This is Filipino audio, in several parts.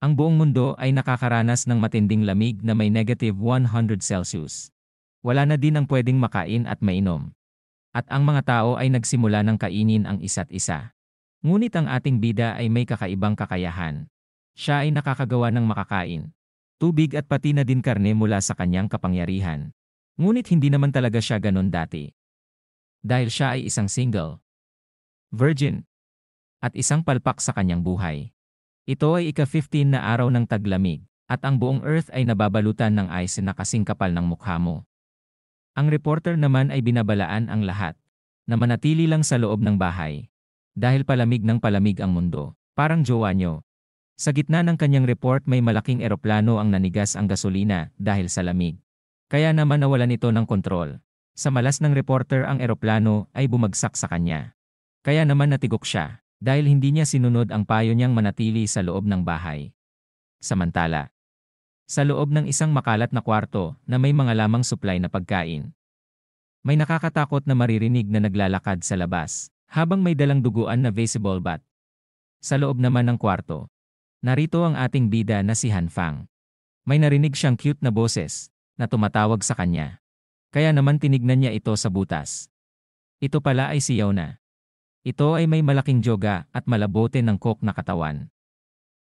Ang buong mundo ay nakakaranas ng matinding lamig na may -100 Celsius. Wala na din ang pwedeng makain at mainom. At ang mga tao ay nagsimula ng kainin ang isa't isa. Ngunit ang ating bida ay may kakaibang kakayahan. Siya ay nakakagawa ng makakain, tubig at pati na din karne mula sa kanyang kapangyarihan. Ngunit hindi naman talaga siya ganon dati. Dahil siya ay isang single, virgin, at isang palpak sa kanyang buhay. Ito ay ika-15 na araw ng taglamig, at ang buong Earth ay nababalutan ng ice na kasing kapal ng mukha mo. Ang reporter naman ay binabalaan ang lahat, na manatili lang sa loob ng bahay. Dahil palamig ng palamig ang mundo, parang jowa nyo. Sa gitna ng kanyang report may malaking eroplano ang nanigas ang gasolina dahil sa lamig. Kaya naman nawalan ito ng kontrol. Sa malas ng reporter ang eroplano ay bumagsak sa kanya. Kaya naman natigok siya, dahil hindi niya sinunod ang payo niyang manatili sa loob ng bahay. Samantala, sa loob ng isang makalat na kwarto na may mga lamang supply na pagkain, may nakakatakot na maririnig na naglalakad sa labas, habang may dalang duguan na baseball bat. Sa loob naman ng kwarto, narito ang ating bida na si Han Fang. May narinig siyang cute na boses na tumatawag sa kanya. Kaya naman tinignan niya ito sa butas. Ito pala ay si Yona. Ito ay may malaking joga at malabote ng coke na katawan.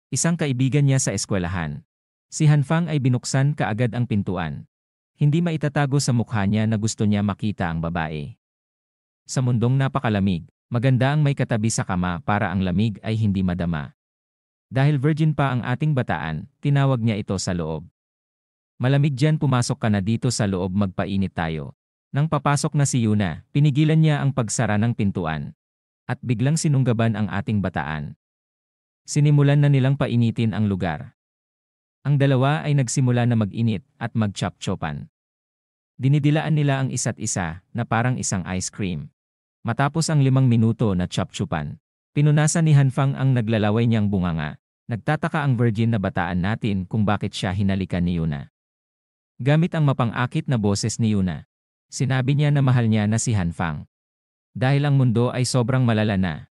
Isang kaibigan niya sa eskwelahan. Si Han Fang ay binuksan kaagad ang pintuan. Hindi maitatago sa mukha niya na gusto niya makita ang babae. Sa mundong napakalamig, maganda ang may katabi sa kama para ang lamig ay hindi madama. Dahil virgin pa ang ating bataan, tinawag niya ito sa loob. Malamig dyan, pumasok ka na dito sa loob, magpainit tayo. Nang papasok na si Yuna, pinigilan niya ang pagsara ng pintuan. At biglang sinunggaban ang ating bataan. Sinimulan na nilang painitin ang lugar. Ang dalawa ay nagsimula na mag-init at mag-chop-chopan. Dinidilaan nila ang isa't isa na parang isang ice cream. Matapos ang 5 minuto na chop-chupan, pinunasan ni Han Fang ang naglalaway niyang bunganga. Nagtataka ang virgin na bataan natin kung bakit siya hinalikan ni Yuna. Gamit ang mapang-akit na boses ni Yuna, sinabi niya na mahal niya na si Han Fang. Dahil ang mundo ay sobrang malala na.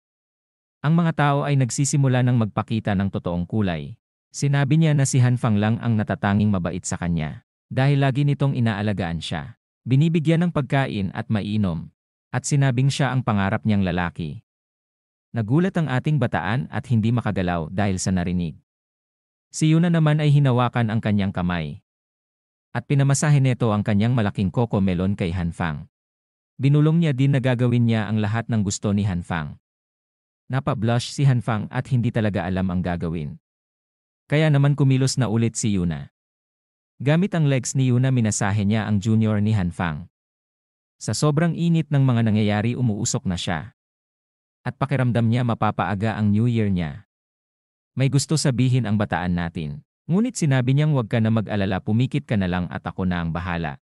Ang mga tao ay nagsisimula ng magpakita ng totoong kulay. Sinabi niya na si Han Fang lang ang natatanging mabait sa kanya. Dahil lagi nitong inaalagaan siya. Binibigyan ng pagkain at mainom. At sinabing siya ang pangarap niyang lalaki. Nagulat ang ating bataan at hindi makagalaw dahil sa narinig. Si Yuna naman ay hinawakan ang kanyang kamay. At pinamasahe nito ang kanyang malaking coco melon kay Han Fang. Binulong niya din na gagawin niya ang lahat ng gusto ni Han Fang. Napablush si Han Fang at hindi talaga alam ang gagawin. Kaya naman kumilos na ulit si Yuna. Gamit ang legs ni Yuna, minasahe niya ang junior ni Han Fang. Sa sobrang init ng mga nangyayari, umuusok na siya. At pakiramdam niya mapapaaga ang New Year niya. May gusto sabihin ang bataan natin. Ngunit sinabi niyang huwag ka na mag-alala, pumikit ka na lang at ako na ang bahala.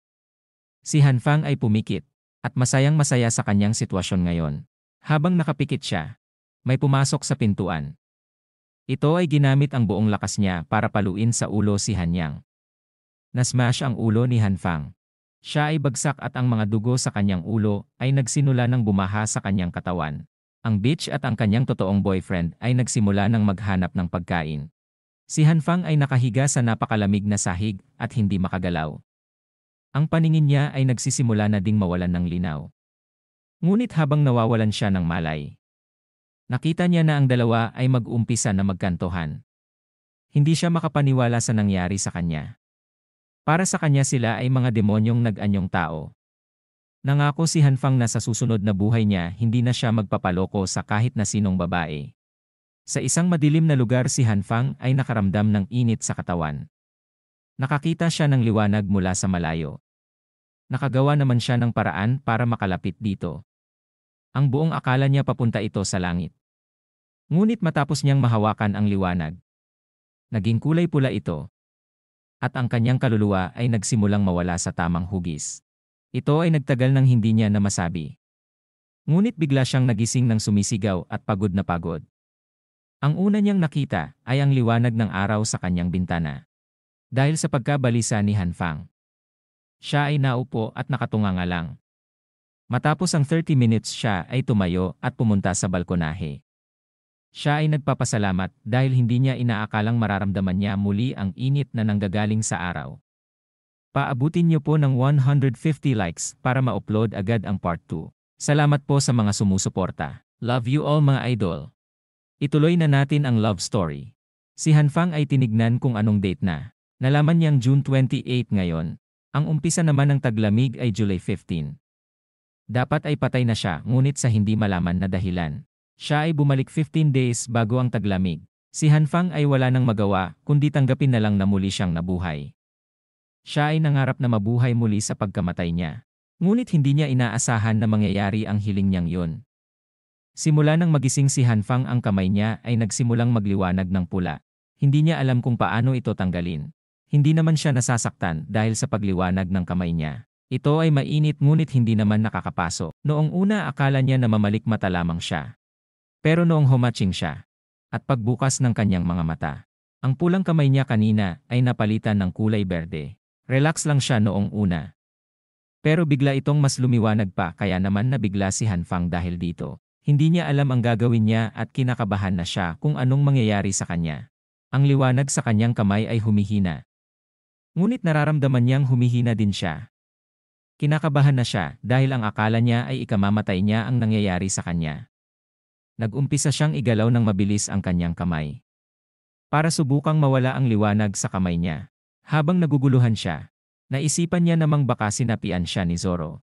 Si Han Fang ay pumikit at masayang-masaya sa kanyang sitwasyon ngayon. Habang nakapikit siya, may pumasok sa pintuan. Ito ay ginamit ang buong lakas niya para paluin sa ulo si Han Yang. Nasmash ang ulo ni Han Fang. Siya ay bagsak at ang mga dugo sa kanyang ulo ay nagsimula ng bumaha sa kanyang katawan. Ang bitch at ang kanyang totoong boyfriend ay nagsimula ng maghanap ng pagkain. Si Han Fang ay nakahiga sa napakalamig na sahig at hindi makagalaw. Ang paningin niya ay nagsisimula na ding mawalan ng linaw. Ngunit habang nawawalan siya ng malay, nakita niya na ang dalawa ay mag-umpisa na magkantuhan. Hindi siya makapaniwala sa nangyari sa kanya. Para sa kanya sila ay mga demonyong nag-anyong tao. Nangako si Han Fang na sa susunod na buhay niya hindi na siya magpapaloko sa kahit na sinong babae. Sa isang madilim na lugar, si Han Fang ay nakaramdam ng init sa katawan. Nakakita siya ng liwanag mula sa malayo. Nakagawa naman siya ng paraan para makalapit dito. Ang buong akala niya papunta ito sa langit. Ngunit matapos niyang mahawakan ang liwanag, naging kulay pula ito. At ang kanyang kaluluwa ay nagsimulang mawala sa tamang hugis. Ito ay nagtagal nang hindi niya na masabi. Ngunit bigla siyang nagising ng sumisigaw at pagod na pagod. Ang una niyang nakita ay ang liwanag ng araw sa kanyang bintana. Dahil sa pagkabalisa ni Han Fang, siya ay naupo at nakatunganga lang. Matapos ang 30 minutes, siya ay tumayo at pumunta sa balkonahe. Siya ay nagpapasalamat dahil hindi niya inaakalang mararamdaman niya muli ang init na nanggagaling sa araw. Paabutin niyo po ng 150 likes para ma-upload agad ang part 2. Salamat po sa mga sumusuporta. Love you all mga idol. Ituloy na natin ang love story. Si Hanfang ay tinignan kung anong date na. Nalaman niyang June 28 ngayon. Ang umpisa naman ng taglamig ay July 15. Dapat ay patay na siya ngunit sa hindi malaman na dahilan. Siya ay bumalik 15 days bago ang taglamig. Si Hanfang ay wala nang magawa kundi tanggapin na lang na muli siyang nabuhay. Siya ay nangarap na mabuhay muli sa pagkamatay niya. Ngunit hindi niya inaasahan na mangyayari ang hiling niyang yun. Simula nang magising si Hanfang ang kamay niya ay nagsimulang magliwanag ng pula. Hindi niya alam kung paano ito tanggalin. Hindi naman siya nasasaktan dahil sa pagliwanag ng kamay niya. Ito ay mainit ngunit hindi naman nakakapaso. Noong una akala niya na mamalik mata lamang siya. Pero noong humatching siya at pagbukas ng kanyang mga mata, ang pulang kamay niya kanina ay napalitan ng kulay berde. Relax lang siya noong una. Pero bigla itong mas lumiwanag pa kaya naman nabigla si Hanfang dahil dito. Hindi niya alam ang gagawin niya at kinakabahan na siya kung anong mangyayari sa kanya. Ang liwanag sa kanyang kamay ay humihina. Ngunit nararamdaman niyang humihina din siya. Kinakabahan na siya dahil ang akala niya ay ikamamatay niya ang nangyayari sa kanya. Nag-umpisa siyang igalaw ng mabilis ang kanyang kamay. Para subukang mawala ang liwanag sa kamay niya. Habang naguguluhan siya, naisipan niya namang baka sinapian siya ni Zoro.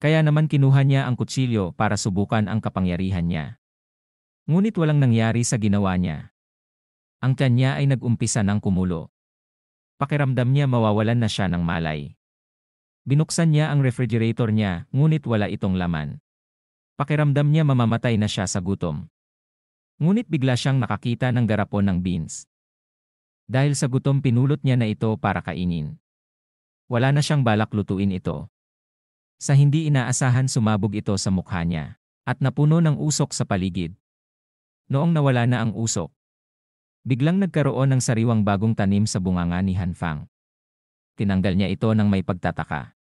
Kaya naman kinuha niya ang kutsilyo para subukan ang kapangyarihan niya. Ngunit walang nangyari sa ginawa niya. Ang tiyan niya ay nag-umpisa ng kumulo. Pakiramdam niya mawawalan na siya ng malay. Binuksan niya ang refrigerator niya ngunit wala itong laman. Pakiramdam niya mamamatay na siya sa gutom. Ngunit bigla siyang nakakita ng garapon ng beans. Dahil sa gutom pinulot niya na ito para kainin. Wala na siyang balak lutuin ito. Sa hindi inaasahan sumabog ito sa mukha niya at napuno ng usok sa paligid. Noong nawala na ang usok, biglang nagkaroon ng sariwang bagong tanim sa bunganga ni Hanfang. Tinanggal niya ito ng may pagtataka.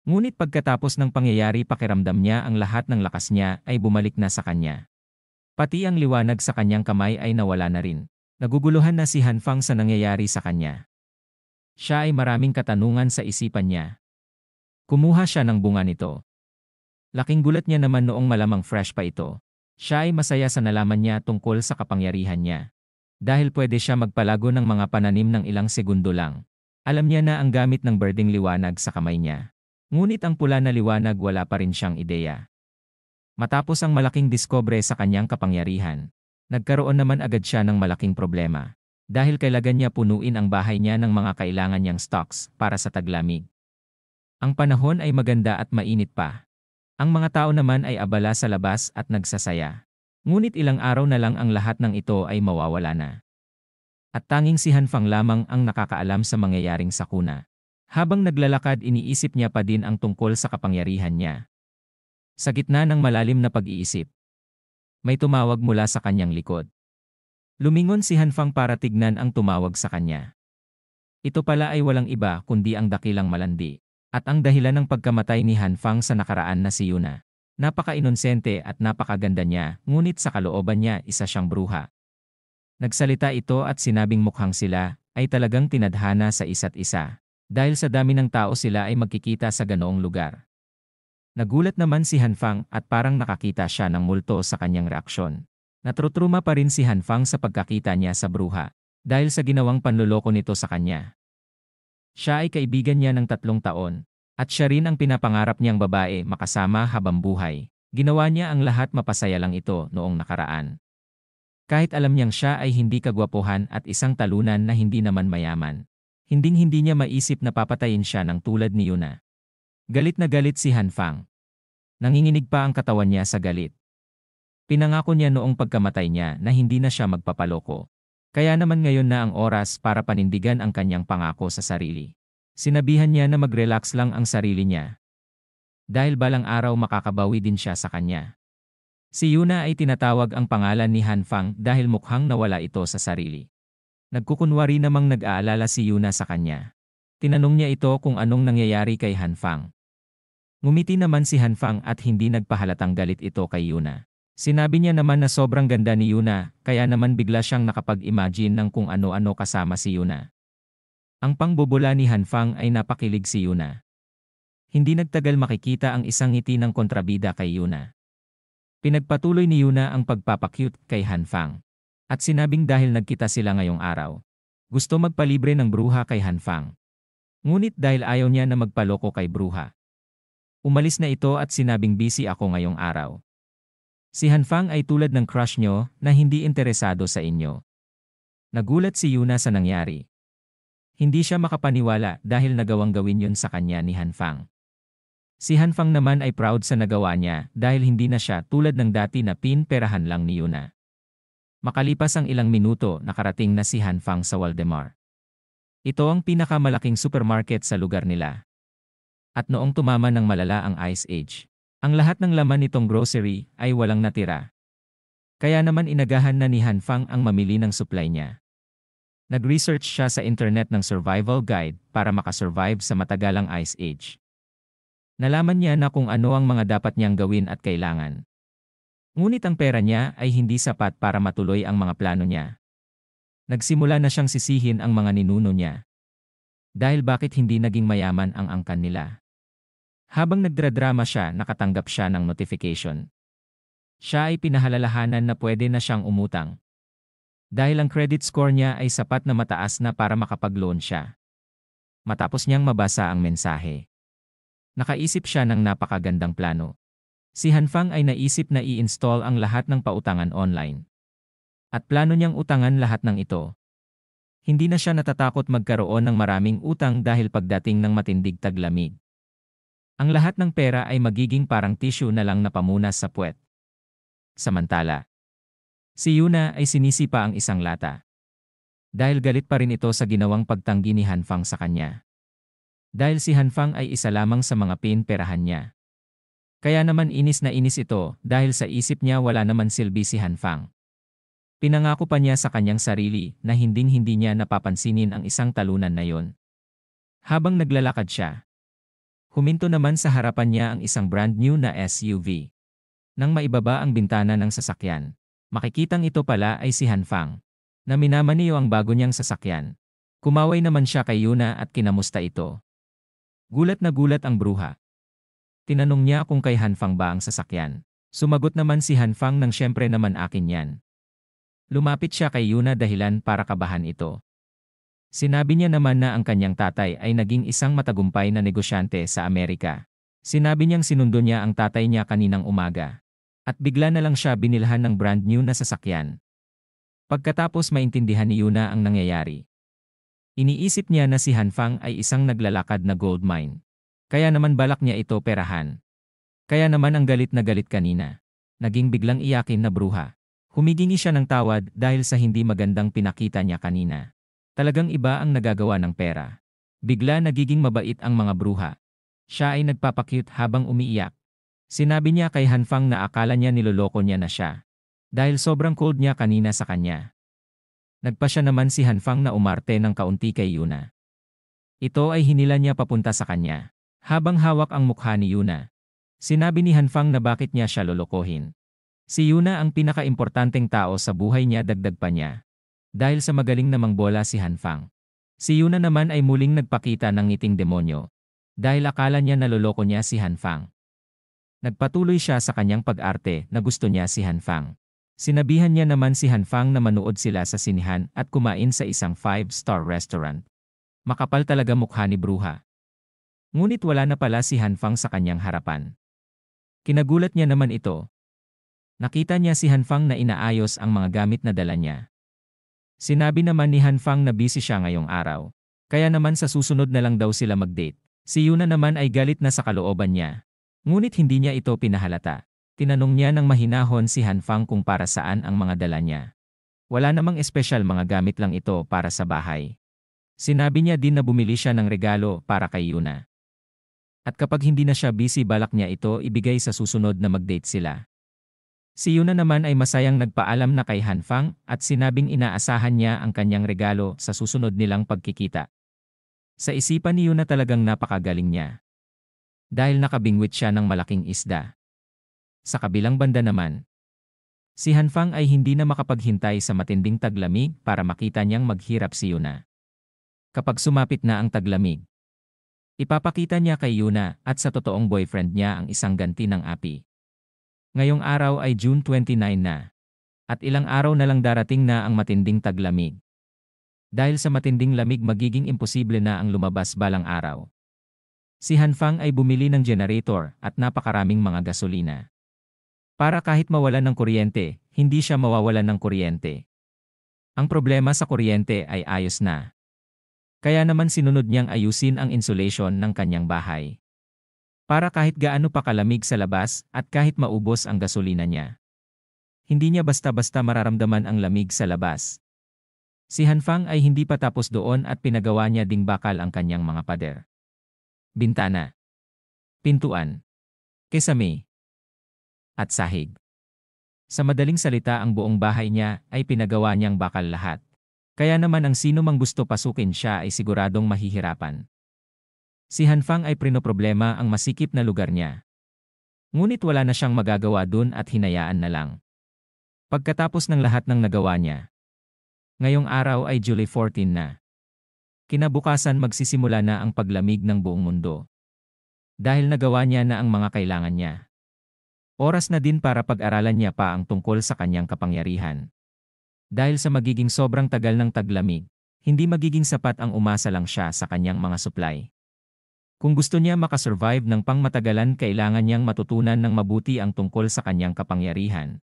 Ngunit pagkatapos ng pangyayari pakiramdam niya ang lahat ng lakas niya ay bumalik na sa kanya. Pati ang liwanag sa kanyang kamay ay nawala na rin. Naguguluhan na si Hanfang sa nangyayari sa kanya. Siya ay maraming katanungan sa isipan niya. Kumuha siya ng bunga nito. Laking gulat niya naman noong malamang fresh pa ito. Siya ay masaya sa nalaman niya tungkol sa kapangyarihan niya. Dahil pwede siya magpalago ng mga pananim ng ilang segundo lang. Alam niya na ang gamit ng berdeng liwanag sa kamay niya. Ngunit ang pula na liwanag wala pa rin siyang ideya. Matapos ang malaking diskobre sa kanyang kapangyarihan, nagkaroon naman agad siya ng malaking problema. Dahil kailangan niya punuin ang bahay niya ng mga kailangan niyang stocks para sa taglamig. Ang panahon ay maganda at mainit pa. Ang mga tao naman ay abala sa labas at nagsasaya. Ngunit ilang araw na lang ang lahat ng ito ay mawawala na. At tanging si Hanfang lamang ang nakakaalam sa mangyayaring sakuna. Habang naglalakad iniisip niya pa din ang tungkol sa kapangyarihan niya. Sa gitna ng malalim na pag-iisip, may tumawag mula sa kanyang likod. Lumingon si Hanfang para tignan ang tumawag sa kanya. Ito pala ay walang iba kundi ang dakilang malandi. At ang dahilan ng pagkamatay ni Hanfang sa nakaraan na si Yuna. Napaka-inonsente at napakaganda niya, ngunit sa kalooban niya isa siyang bruha. Nagsalita ito at sinabing mukhang sila ay talagang tinadhana sa isa't isa. Dahil sa dami ng tao sila ay magkikita sa ganoong lugar. Nagulat naman si Hanfang at parang nakakita siya ng multo sa kanyang reaksyon. Natrutruma pa rin si Hanfang sa pagkakita niya sa bruha dahil sa ginawang panloloko nito sa kanya. Siya ay kaibigan niya ng 3 taon at siya rin ang pinapangarap niyang babae makasama habang buhay. Ginawa niya ang lahat mapasaya lang ito noong nakaraan. Kahit alam niyang siya ay hindi kagwapuhan at isang talunan na hindi naman mayaman. Hinding-hindi niya maisip na papatayin siya ng tulad ni Yuna. Galit na galit si Hanfang. Nanginginig pa ang katawan niya sa galit. Pinangako niya noong pagkamatay niya na hindi na siya magpapaloko. Kaya naman ngayon na ang oras para panindigan ang kanyang pangako sa sarili. Sinabihan niya na mag-relax lang ang sarili niya. Dahil balang araw makakabawi din siya sa kanya. Si Yuna ay tinatawag ang pangalan ni Hanfang dahil mukhang nawala ito sa sarili. Nagkukunwari namang nag-aalala si Yuna sa kanya. Tinanong niya ito kung anong nangyayari kay Hanfang. Ngumiti naman si Hanfang at hindi nagpahalatang galit ito kay Yuna. Sinabi niya naman na sobrang ganda ni Yuna, kaya naman bigla siyang nakapag-imagine ng kung ano-ano kasama si Yuna. Ang pangbubula ni Hanfang ay napakilig si Yuna. Hindi nagtagal makikita ang isang ngiti ng kontrabida kay Yuna. Pinagpatuloy ni Yuna ang pagpapakyut kay Hanfang. At sinabing dahil nagkita sila ngayong araw, gusto magpalibre ng bruha kay Hanfang. Ngunit dahil ayaw niya na magpaloko kay bruha, umalis na ito at sinabing busy ako ngayong araw. Si Hanfang ay tulad ng crush nyo na hindi interesado sa inyo. Nagulat si Yuna sa nangyari. Hindi siya makapaniwala dahil nagawang gawin yun sa kanya ni Hanfang. Si Hanfang naman ay proud sa nagawa niya dahil hindi na siya tulad ng dati na pinperahan lang ni Yuna. Makalipas ang ilang minuto, nakarating na si Hanfang sa Waldemar. Ito ang pinakamalaking supermarket sa lugar nila. At noong tumama ng malala ang Ice Age, ang lahat ng laman nitong grocery ay walang natira. Kaya naman inagahan na ni Hanfang ang mamili ng supply niya. Nag-research siya sa internet ng survival guide para makasurvive sa matagalang Ice Age. Nalaman niya na kung ano ang mga dapat niyang gawin at kailangan. Ngunit ang pera niya ay hindi sapat para matuloy ang mga plano niya. Nagsimula na siyang sisihin ang mga ninuno niya. Dahil bakit hindi naging mayaman ang angkan nila. Habang nagdradrama siya, nakatanggap siya ng notification. Siya ay pinahalalahanan na pwede na siyang umutang. Dahil ang credit score niya ay sapat na mataas na para makapag-loan siya. Matapos niyang mabasa ang mensahe, nakaisip siya ng napakagandang plano. Si Hanfang ay naisip na i-install ang lahat ng pautangan online. At plano niyang utangan lahat ng ito. Hindi na siya natatakot magkaroon ng maraming utang dahil pagdating ng matinding taglamig, ang lahat ng pera ay magiging parang tissue na lang na pamunas sa puwet. Samantala, si Yuna ay sinisipa ang isang lata. Dahil galit pa rin ito sa ginawang pagtanggi ni Hanfang sa kanya. Dahil si Hanfang ay isa lamang sa mga pinperahan niya. Kaya naman inis na inis ito dahil sa isip niya wala naman silbi si Hanfang. Pinangako pa niya sa kanyang sarili na hinding-hindi niya napapansinin ang isang talunan na yon. Habang naglalakad siya, huminto naman sa harapan niya ang isang brand new na SUV. Nang maibaba ang bintana ng sasakyan, makikitang ito pala ay si Hanfang, na minamaniyo ang bago niyang sasakyan. Kumaway naman siya kay Yuna at kinamusta ito. Gulat na gulat ang bruha. Tinanong niya kung kay Hanfang ba ang sasakyan. Sumagot naman si Hanfang nang siyempre naman akin yan. Lumapit siya kay Yuna dahilan para kabahan ito. Sinabi niya naman na ang kanyang tatay ay naging isang matagumpay na negosyante sa Amerika. Sinabi niyang sinundo niya ang tatay niya kaninang umaga. At bigla na lang siya binilhan ng brand new na sasakyan. Pagkatapos maintindihan ni Yuna ang nangyayari, iniisip niya na si Hanfang ay isang naglalakad na gold mine. Kaya naman balak niya ito perahan. Kaya naman ang galit na galit kanina, naging biglang iyakin na bruha. Humigingi siya ng tawad dahil sa hindi magandang pinakita niya kanina. Talagang iba ang nagagawa ng pera. Bigla nagiging mabait ang mga bruha. Siya ay nagpapakyut habang umiiyak. Sinabi niya kay Hanfang na akala niya niloloko niya na siya. Dahil sobrang cold niya kanina sa kanya. Nagpa siya naman si Hanfang na umarte ng kaunti kay Yuna. Ito ay hinila niya papunta sa kanya. Habang hawak ang mukha ni Yuna, sinabi ni Hanfang na bakit niya siya lolokohin. Si Yuna ang pinakaimportanteng tao sa buhay niya, dagdag pa niya. Dahil sa magaling namang bola si Hanfang. Si Yuna naman ay muling nagpakita ng ngiting demonyo. Dahil akala niya naloloko niya si Hanfang. Nagpatuloy siya sa kanyang pag-arte na gusto niya si Hanfang. Sinabihan niya naman si Hanfang na manood sila sa sinihan at kumain sa isang 5-star restaurant. Makapal talaga mukha ni bruha. Ngunit wala na pala si Hanfang sa kanyang harapan. Kinagulat niya naman ito. Nakita niya si Hanfang na inaayos ang mga gamit na dala niya. Sinabi naman ni Hanfang na busy siya ngayong araw. Kaya naman sa susunod na lang daw sila mag-date. Si Yuna naman ay galit na sa kalooban niya. Ngunit hindi niya ito pinahalata. Tinanong niya ng mahinahon si Hanfang kung para saan ang mga dala niya. Wala namang espesyal, mga gamit lang ito para sa bahay. Sinabi niya din na bumili siya ng regalo para kay Yuna. At kapag hindi na siya busy, balak niya ito ibigay sa susunod na mag-date sila. Si Yuna naman ay masayang nagpaalam na kay Hanfang at sinabing inaasahan niya ang kanyang regalo sa susunod nilang pagkikita. Sa isipan ni Yuna talagang napakagaling niya. Dahil nakabingwit siya ng malaking isda. Sa kabilang banda naman, Si Hanfang ay hindi na makapaghintay sa matinding taglamig para makita niyang maghirap si Yuna. Kapag sumapit na ang taglamig, ipapakita niya kay Yuna at sa totoong boyfriend niya ang isang ganti ng api. Ngayong araw ay June 29 na. At ilang araw na lang darating na ang matinding taglamig. Dahil sa matinding lamig magiging imposible na ang lumabas balang araw. Si Hanfang ay bumili ng generator at napakaraming mga gasolina. Para kahit mawalan ng kuryente, hindi siya mawawalan ng kuryente. Ang problema sa kuryente ay ayos na. Kaya naman sinunod niyang ayusin ang insulation ng kanyang bahay. Para kahit gaano pa kalamig sa labas at kahit maubos ang gasolina niya. Hindi niya basta-basta mararamdaman ang lamig sa labas. Si Hanfang ay hindi pa tapos doon at pinagawa niya ding bakal ang kanyang mga pader. Bintana, pintuan, kesame, at sahig. Sa madaling salita ang buong bahay niya ay pinagawa niyang bakal lahat. Kaya naman ang sino mang gusto pasukin siya ay siguradong mahihirapan. Si Hanfang ay prinoproblema ang masikip na lugar niya. Ngunit wala na siyang magagawa dun at hinayaan na lang. Pagkatapos ng lahat ng nagawa niya. Ngayong araw ay July 14 na. Kinabukasan magsisimula na ang paglamig ng buong mundo. Dahil nagawa niya na ang mga kailangan niya. Oras na din para pag-aralan niya pa ang tungkol sa kanyang kapangyarihan. Dahil sa magiging sobrang tagal ng taglamig, hindi magiging sapat ang umasa lang siya sa kanyang mga supply. Kung gusto niya makasurvive ng pangmatagalan kailangan niyang matutunan ng mabuti ang tungkol sa kanyang kapangyarihan.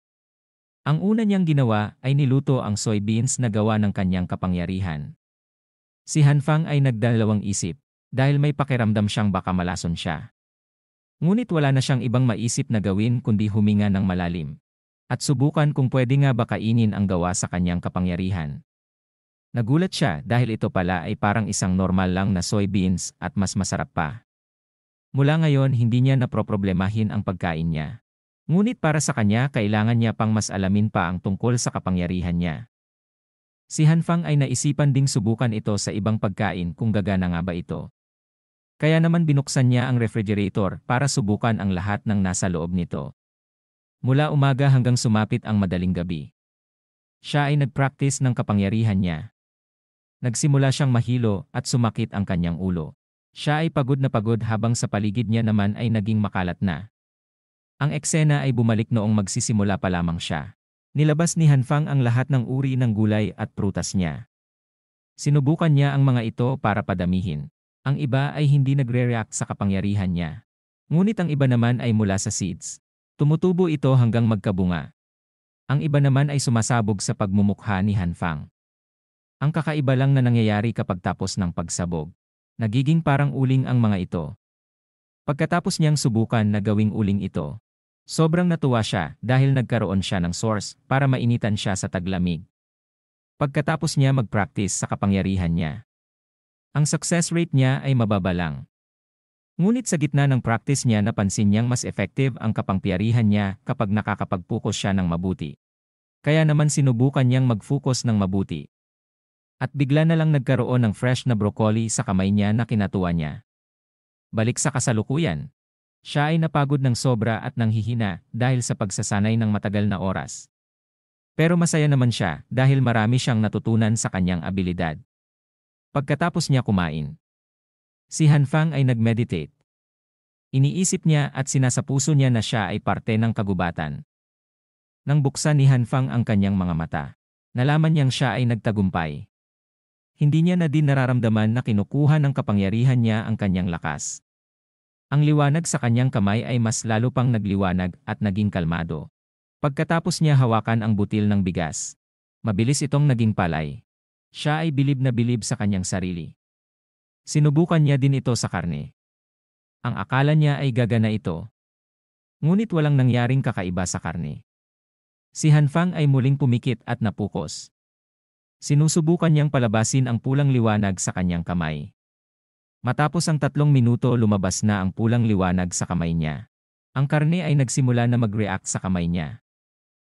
Ang una niyang ginawa ay niluto ang soybeans na gawa ng kanyang kapangyarihan. Si Hanfang ay nagdalawang isip, dahil may pakiramdam siyang baka malason siya. Ngunit wala na siyang ibang maisip na gawin kundi huminga ng malalim. At subukan kung pwede nga ba kainin ang gawa sa kanyang kapangyarihan. Nagulat siya dahil ito pala ay parang isang normal lang na soybeans at mas masarap pa. Mula ngayon hindi niya naproproblemahin ang pagkain niya. Ngunit para sa kanya kailangan niya pang mas alamin pa ang tungkol sa kapangyarihan niya. Si Hanfang ay naisipan ding subukan ito sa ibang pagkain kung gagana nga ba ito. Kaya naman binuksan niya ang refrigerator para subukan ang lahat ng nasa loob nito. Mula umaga hanggang sumapit ang madaling gabi. Siya ay nagpractice ng kapangyarihan niya. Nagsimula siyang mahilo at sumakit ang kanyang ulo. Siya ay pagod na pagod habang sa paligid niya naman ay naging makalat na. Ang eksena ay bumalik noong magsisimula pa lamang siya. Nilabas ni Hanfang ang lahat ng uri ng gulay at prutas niya. Sinubukan niya ang mga ito para padamihin. Ang iba ay hindi nagre-react sa kapangyarihan niya. Ngunit ang iba naman ay mula sa seeds. Tumutubo ito hanggang magkabunga. Ang iba naman ay sumasabog sa pagmumukha ni Hanfang. Ang kakaiba lang na nangyayari kapag tapos ng pagsabog. Nagiging parang uling ang mga ito. Pagkatapos niyang subukan na gawing uling ito, sobrang natuwa siya dahil nagkaroon siya ng source para mainitan siya sa taglamig. Pagkatapos niya mag-practice sa kapangyarihan niya, ang success rate niya ay mababa lang. Ngunit sa gitna ng practice niya napansin niyang mas effective ang kapangyarihan niya kapag nakakapag-focus siya ng mabuti. Kaya naman sinubukan niyang mag-focus ng mabuti. At bigla na lang nagkaroon ng fresh na broccoli sa kamay niya na kinatuwa niya. Balik sa kasalukuyan. Siya ay napagod ng sobra at nanghihina dahil sa pagsasanay ng matagal na oras. Pero masaya naman siya dahil marami siyang natutunan sa kanyang abilidad. Pagkatapos niya kumain, si Hanfang ay nag-meditate. Iniisip niya at sinasapuso niya na siya ay parte ng kagubatan. Nang buksan ni Hanfang ang kanyang mga mata, nalaman niyang siya ay nagtagumpay. Hindi niya na din nararamdaman na kinukuha ng kapangyarihan niya ang kanyang lakas. Ang liwanag sa kanyang kamay ay mas lalo pang nagliwanag at naging kalmado. Pagkatapos niya hawakan ang butil ng bigas, mabilis itong naging palay. Siya ay bilib na bilib sa kanyang sarili. Sinubukan niya din ito sa karne. Ang akala niya ay gagana ito. Ngunit walang nangyaring kakaiba sa karne. Si Hanfang ay muling pumikit at napukos. Sinusubukan niyang palabasin ang pulang liwanag sa kanyang kamay. Matapos ang 3 minuto lumabas na ang pulang liwanag sa kamay niya. Ang karne ay nagsimula na mag-react sa kamay niya.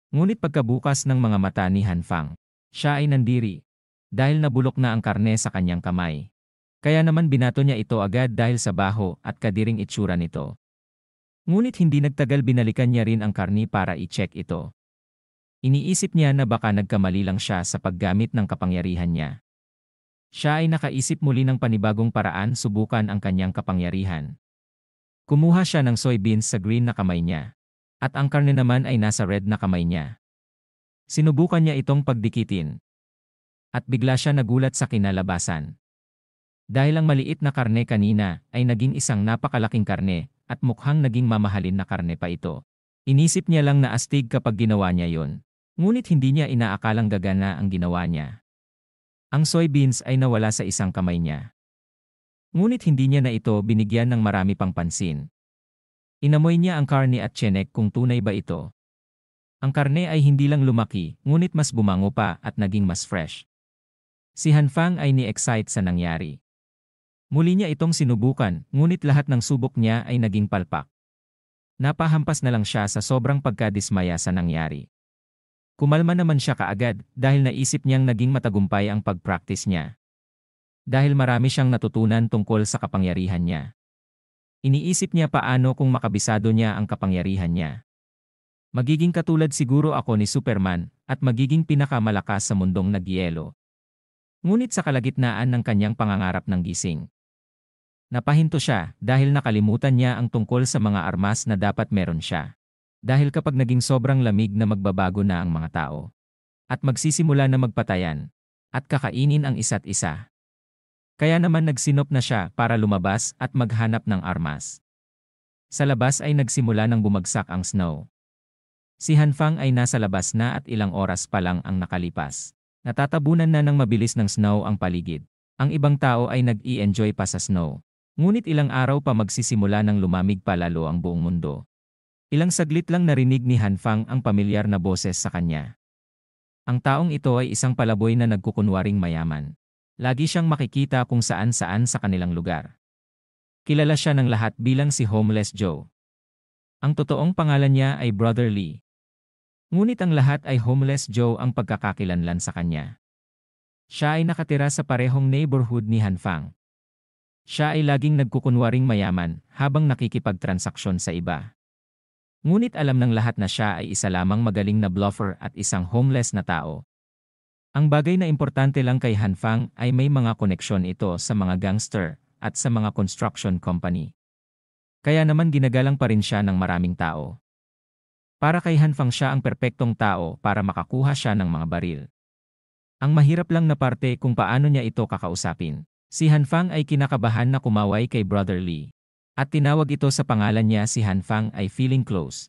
Ngunit pagkabukas ng mga mata ni Hanfang, siya ay nandiri. Dahil nabulok na ang karne sa kanyang kamay. Kaya naman binato niya ito agad dahil sa baho at kadiring itsura nito. Ngunit hindi nagtagal binalikan niya rin ang karne para i-check ito. Iniisip niya na baka nagkamali lang siya sa paggamit ng kapangyarihan niya. Siya ay nakaisip muli ng panibagong paraan subukan ang kanyang kapangyarihan. Kumuha siya ng soybeans sa green na kamay niya. At ang karne naman ay nasa red na kamay niya. Sinubukan niya itong pagdikitin. At bigla siya nagulat sa kinalabasan. Dahil ang maliit na karne kanina ay naging isang napakalaking karne at mukhang naging mamahalin na karne pa ito. Inisip niya lang na astig kapag ginawa niya yon. Ngunit hindi niya inaakalang gagana ang ginawa niya. Ang soybeans ay nawala sa isang kamay niya. Ngunit hindi niya na ito binigyan ng marami pang pansin. Inamoy niya ang karne at chinek kung tunay ba ito. Ang karne ay hindi lang lumaki, ngunit mas bumango pa at naging mas fresh. Si Hanfang ay ni-excite sa nangyari. Muli niya itong sinubukan, ngunit lahat ng subok niya ay naging palpak. Napahampas na lang siya sa sobrang pagkadismaya sa nangyari. Kumalma naman siya kaagad dahil naisip niyang naging matagumpay ang pag-practice niya. Dahil marami siyang natutunan tungkol sa kapangyarihan niya. Iniisip niya paano kung makabisado niya ang kapangyarihan niya. Magiging katulad siguro ako ni Superman at magiging pinakamalakas sa mundong nagyelo. Ngunit sa kalagitnaan ng kanyang pangangarap ng gising. Napahinto siya dahil nakalimutan niya ang tungkol sa mga armas na dapat meron siya. Dahil kapag naging sobrang lamig na magbabago na ang mga tao. At magsisimula na magpatayan. At kakainin ang isa't isa. Kaya naman nagsinop na siya para lumabas at maghanap ng armas. Sa labas ay nagsimula ng bumagsak ang snow. Si Hanfang ay nasa labas na at ilang oras pa lang ang nakalipas. Natatabunan na ng mabilis ng snow ang paligid. Ang ibang tao ay nag-i-enjoy pa sa snow. Ngunit ilang araw pa magsisimula ng lumamig pa lalo ang buong mundo. Ilang saglit lang narinig ni Hanfang ang pamilyar na boses sa kanya. Ang taong ito ay isang palaboy na nagkukunwaring mayaman. Lagi siyang makikita kung saan-saan sa kanilang lugar. Kilala siya ng lahat bilang si Homeless Joe. Ang totoong pangalan niya ay Brother Lee. Ngunit ang lahat ay Homeless Joe ang pagkakakilanlan sa kanya. Siya ay nakatira sa parehong neighborhood ni Hanfang. Siya ay laging nagkukunwaring mayaman habang nakikipagtransaksyon sa iba. Ngunit alam ng lahat na siya ay isa lamang magaling na bluffer at isang homeless na tao. Ang bagay na importante lang kay Hanfang ay may mga koneksyon ito sa mga gangster at sa mga construction company. Kaya naman ginagalang pa rin siya ng maraming tao. Para kay Hanfang siya ang perpektong tao para makakuha siya ng mga baril. Ang mahirap lang na parte kung paano niya ito kakausapin. Si Hanfang ay kinakabahan na kumaway kay Brother Lee. At tinawag ito sa pangalan niya si Hanfang ay feeling close.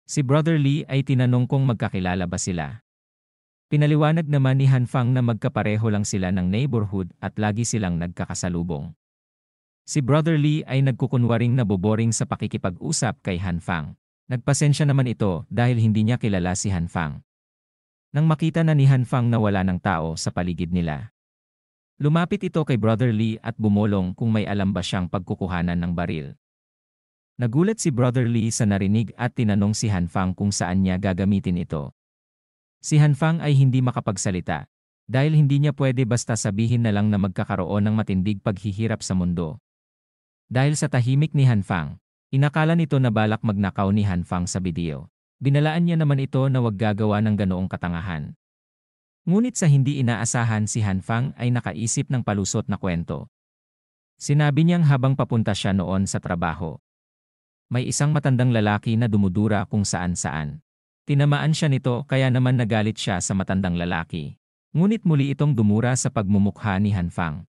Si Brother Lee ay tinanong kung magkakilala ba sila. Pinaliwanag naman ni Hanfang na magkapareho lang sila ng neighborhood at lagi silang nagkakasalubong. Si Brother Lee ay nagkukunwaring naboboring sa pakikipag-usap kay Hanfang. Nagpasensya naman ito dahil hindi niya kilala si Hanfang. Nang makita na ni Hanfang na wala ng tao sa paligid nila. Lumapit ito kay Brother Lee at bumulong kung may alam ba siyang pagkukuhanan ng baril. Nagulat si Brother Lee sa narinig at tinanong si Hanfang kung saan niya gagamitin ito. Si Hanfang ay hindi makapagsalita dahil hindi niya pwede basta sabihin na lang na magkakaroon ng matindig paghihirap sa mundo. Dahil sa tahimik ni Hanfang, inakala nito na balak magnakaw ni Hanfang sa video. Binalaan niya naman ito na wag gagawa ng ganoong katangahan. Ngunit sa hindi inaasahan si Hanfang ay nakaisip ng palusot na kwento. Sinabi niyang habang papunta siya noon sa trabaho. May isang matandang lalaki na dumudura kung saan-saan. Tinamaan siya nito kaya naman nagalit siya sa matandang lalaki. Ngunit muli itong dumura sa pagmumukha ni Hanfang.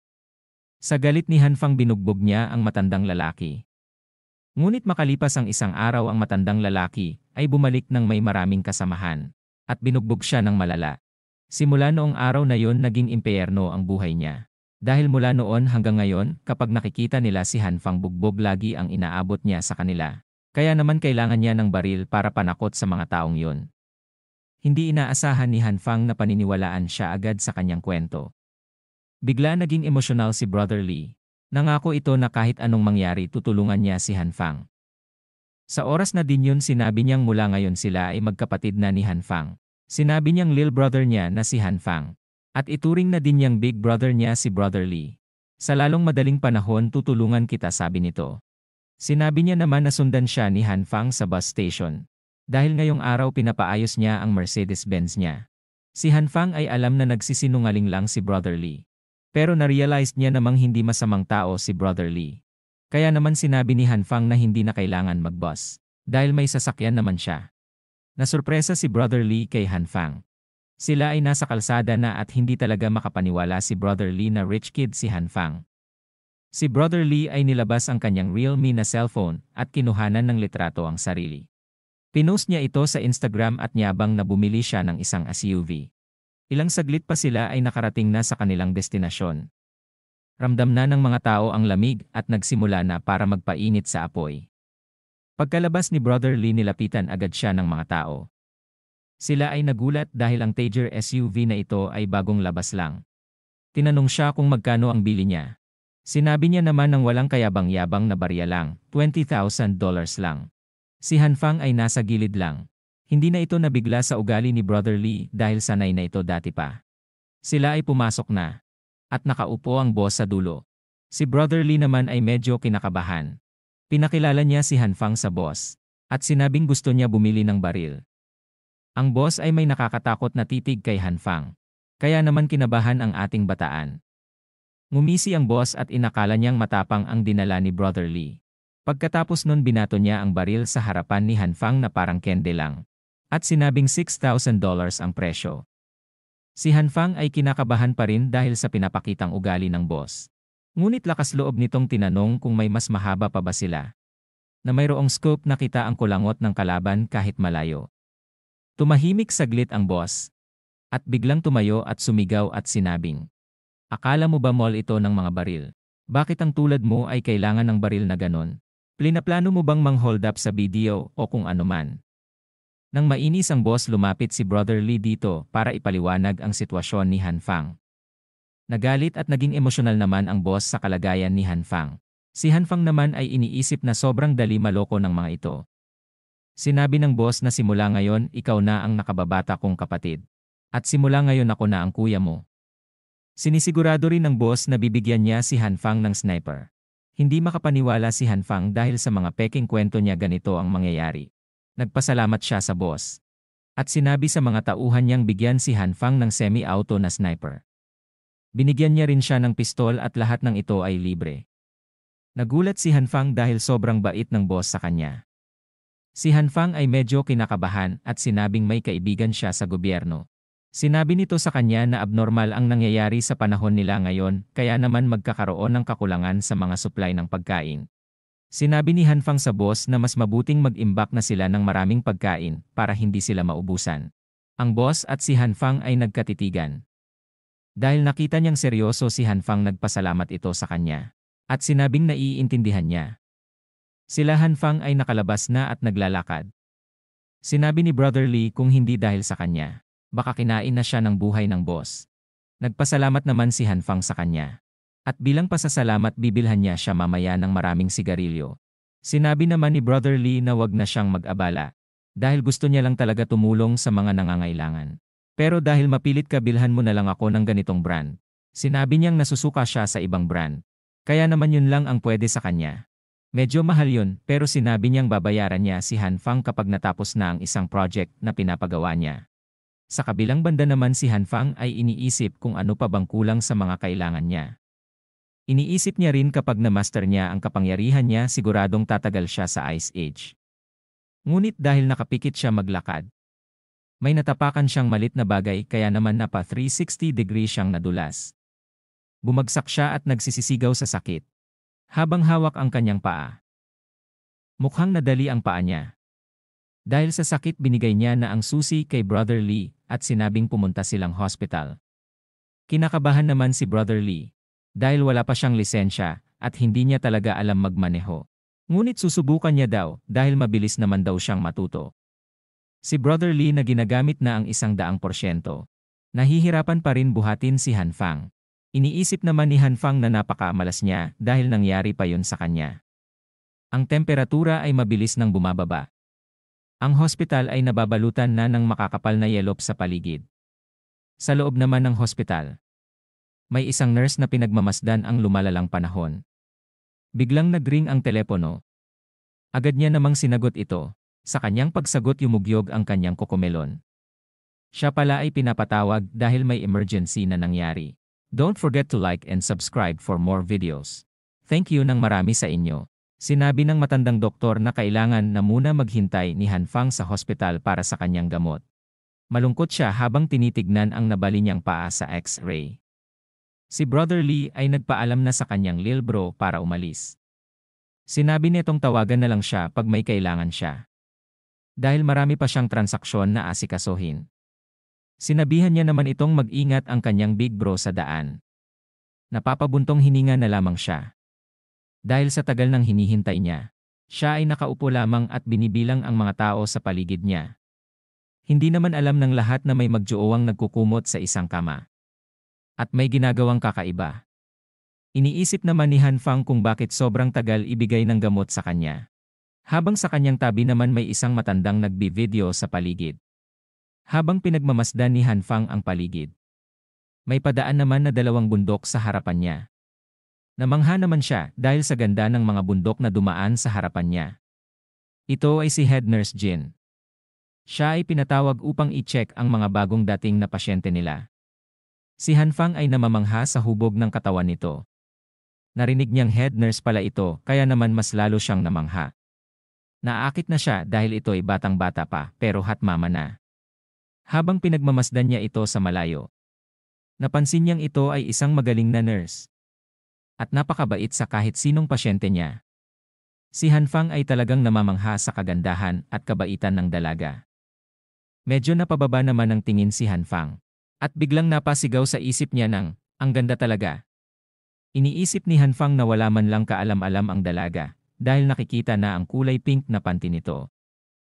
Sa galit ni Hanfang binugbog niya ang matandang lalaki. Ngunit makalipas ang isang araw ang matandang lalaki ay bumalik ng may maraming kasamahan. At binugbog siya ng malala. Simula noong araw na yon naging impyerno ang buhay niya. Dahil mula noon hanggang ngayon, kapag nakikita nila si Hanfang bugbog lagi ang inaabot niya sa kanila. Kaya naman kailangan niya ng baril para panakot sa mga taong yon. Hindi inaasahan ni Hanfang na paniniwalaan siya agad sa kanyang kwento. Bigla naging emosyonal si Brother Lee. Nangako ito na kahit anong mangyari tutulungan niya si Hanfang. Sa oras na din yun sinabi niyang mula ngayon sila ay magkapatid na ni Hanfang. Sinabi niyang little brother niya na si Hanfang. At ituring na din niyang big brother niya si Brother Lee. Sa lalong madaling panahon tutulungan kita sabi nito. Sinabi niya naman na sundan siya ni Hanfang sa bus station. Dahil ngayong araw pinapaayos niya ang Mercedes-Benz niya. Si Han Fang ay alam na nagsisinungaling lang si Brother Lee. Pero na-realize niya namang hindi masamang tao si Brother Lee. Kaya naman sinabi ni Han Fang na hindi na kailangan mag-boss. Dahil may sasakyan naman siya. Nasurpresa si Brother Lee kay Han Fang. Sila ay nasa kalsada na at hindi talaga makapaniwala si Brother Lee na rich kid si Han Fang. Si Brother Lee ay nilabas ang kanyang Realme na cellphone at kinuhanan ng litrato ang sarili. Pinost niya ito sa Instagram at nyabang na bumili siya ng isang SUV. Ilang saglit pa sila ay nakarating na sa kanilang destinasyon. Ramdam na ng mga tao ang lamig at nagsimula na para magpainit sa apoy. Pagkalabas ni Brother Lee nilapitan agad siya ng mga tao. Sila ay nagulat dahil ang Tiger SUV na ito ay bagong labas lang. Tinanong siya kung magkano ang bili niya. Sinabi niya naman ng walang kayabang-yabang na barya lang, $20,000 lang. Si Han Fang ay nasa gilid lang. Hindi na ito nabigla sa ugali ni Brother Lee dahil sanay na ito dati pa. Sila ay pumasok na. At nakaupo ang boss sa dulo. Si Brother Lee naman ay medyo kinakabahan. Pinakilala niya si Han Fang sa boss. At sinabing gusto niya bumili ng baril. Ang boss ay may nakakatakot na titig kay Han Fang. Kaya naman kinabahan ang ating bataan. Ngumisi ang boss at inakala niyang matapang ang dinala ni Brother Lee. Pagkatapos nun binato niya ang baril sa harapan ni Han Fang na parang kende lang. At sinabing $6,000 ang presyo. Si Han Fang ay kinakabahan pa rin dahil sa pinapakitang ugali ng boss. Ngunit lakas loob nitong tinanong kung may mas mahaba pa ba sila. Na mayroong scope nakita ang kulangot ng kalaban kahit malayo. Tumahimik saglit ang boss. At biglang tumayo at sumigaw at sinabing, "Akala mo ba mall ito ng mga baril? Bakit ang tulad mo ay kailangan ng baril na ganon? Plano mo bang mang-hold up sa video o kung ano man?" Nang mainis ang boss lumapit si Brother Lee dito para ipaliwanag ang sitwasyon ni Han Fang. Nagalit at naging emosyonal naman ang boss sa kalagayan ni Han Fang. Si Han Fang naman ay iniisip na sobrang dali maloko ng mga ito. Sinabi ng boss na simula ngayon ikaw na ang nakababata kong kapatid. At simula ngayon ako na ang kuya mo. Sinisigurado rin ng boss na bibigyan niya si Han Fang ng sniper. Hindi makapaniwala si Han Fang dahil sa mga peking kwento niya ganito ang mangyayari. Nagpasalamat siya sa boss. At sinabi sa mga tauhan niyang bigyan si Han Fang ng semi-auto na sniper. Binigyan niya rin siya ng pistol at lahat ng ito ay libre. Nagulat si Han Fang dahil sobrang bait ng boss sa kanya. Si Han Fang ay medyo kinakabahan at sinabing may kaibigan siya sa gobyerno. Sinabi nito sa kanya na abnormal ang nangyayari sa panahon nila ngayon kaya naman magkakaroon ng kakulangan sa mga supply ng pagkain. Sinabi ni Han Fang sa boss na mas mabuting mag-imbak na sila ng maraming pagkain para hindi sila maubusan. Ang boss at si Han Fang ay nagkatitigan. Dahil nakita niyang seryoso si Han Fang nagpasalamat ito sa kanya. At sinabing naiintindihan niya. Sila Han Fang ay nakalabas na at naglalakad. Sinabi ni Brother Lee kung hindi dahil sa kanya. Baka kinain na siya ng buhay ng boss. Nagpasalamat naman si Han Fang sa kanya. At bilang pasasalamat bibilhan niya siya mamaya ng maraming sigarilyo. Sinabi naman ni Brother Lee na wag na siyang mag-abala. Dahil gusto niya lang talaga tumulong sa mga nangangailangan. Pero dahil mapilit ka bilhan mo na lang ako ng ganitong brand. Sinabi niyang nasusuka siya sa ibang brand. Kaya naman yun lang ang pwede sa kanya. Medyo mahal yun pero sinabi niyang babayaran niya si Han Fang kapag natapos na ang isang project na pinapagawa niya. Sa kabilang banda naman si Han Fang ay iniisip kung ano pa bang kulang sa mga kailangan niya. Iniisip niya rin kapag na-master niya ang kapangyarihan niya siguradong tatagal siya sa Ice Age. Ngunit dahil nakapikit siya maglakad, may natapakan siyang malit na bagay kaya naman napa 360 degree siyang nadulas. Bumagsak siya at nagsisisigaw sa sakit. Habang hawak ang kanyang paa. Mukhang nadali ang paa niya. Dahil sa sakit binigay niya na ang susi kay Brother Lee at sinabing pumunta silang hospital. Kinakabahan naman si Brother Lee. Dahil wala pa siyang lisensya at hindi niya talaga alam magmaneho. Ngunit susubukan niya daw dahil mabilis naman daw siyang matuto. Si Brother Lee na ginagamit na ang 100%. Nahihirapan pa rin buhatin si Han Fang. Iniisip naman ni Han Fang na napakamalas niya dahil nangyari pa yun sa kanya. Ang temperatura ay mabilis nang bumababa. Ang hospital ay nababalutan na ng makakapal na yelop sa paligid. Sa loob naman ng hospital, may isang nurse na pinagmamasdan ang lumalalang panahon. Biglang nagring ang telepono. Agad niya namang sinagot ito. Sa kanyang pagsagot yumugyog ang kanyang kokomelon. Siya pala ay pinapatawag dahil may emergency na nangyari. Don't forget to like and subscribe for more videos. Thank you ng marami sa inyo. Sinabi ng matandang doktor na kailangan na muna maghintay ni Han Fang sa hospital para sa kanyang gamot. Malungkot siya habang tinitignan ang nabali niyang paa sa X-ray. Si Brother Lee ay nagpaalam na sa kanyang lil bro para umalis. Sinabi nitong tawagan na lang siya pag may kailangan siya. Dahil marami pa siyang transaksyon na asikasuhin. Sinabihan niya naman itong mag-ingat ang kanyang big bro sa daan. Napapabuntong hininga na lamang siya. Dahil sa tagal ng hinihintay niya, siya ay nakaupo lamang at binibilang ang mga tao sa paligid niya. Hindi naman alam ng lahat na may magjoowang nagkukumot sa isang kama. At may ginagawang kakaiba. Iniisip naman ni Han Fang kung bakit sobrang tagal ibigay ng gamot sa kanya. Habang sa kanyang tabi naman may isang matandang nagbi-video sa paligid. Habang pinagmamasdan ni Han Fang ang paligid, may padaan naman na 2 bundok sa harapan niya. Namangha naman siya dahil sa ganda ng mga bundok na dumaan sa harapan niya. Ito ay si Head Nurse Jin. Siya ay pinatawag upang i-check ang mga bagong dating na pasyente nila. Si Han Fang ay namamangha sa hubog ng katawan nito. Narinig niyang head nurse pala ito kaya naman mas lalo siyang namangha. Naakit na siya dahil ito ay batang-bata pa pero hot mama na. Habang pinagmamasdan niya ito sa malayo, napansin niyang ito ay isang magaling na nurse. At napakabait sa kahit sinong pasyente niya. Si Han Fang ay talagang namamangha sa kagandahan at kabaitan ng dalaga. Medyo napababa naman ang tingin si Han Fang. At biglang napasigaw sa isip niya ng, ang ganda talaga. Iniisip ni Han Fang na wala man lang kaalam-alam ang dalaga, dahil nakikita na ang kulay pink na panty nito.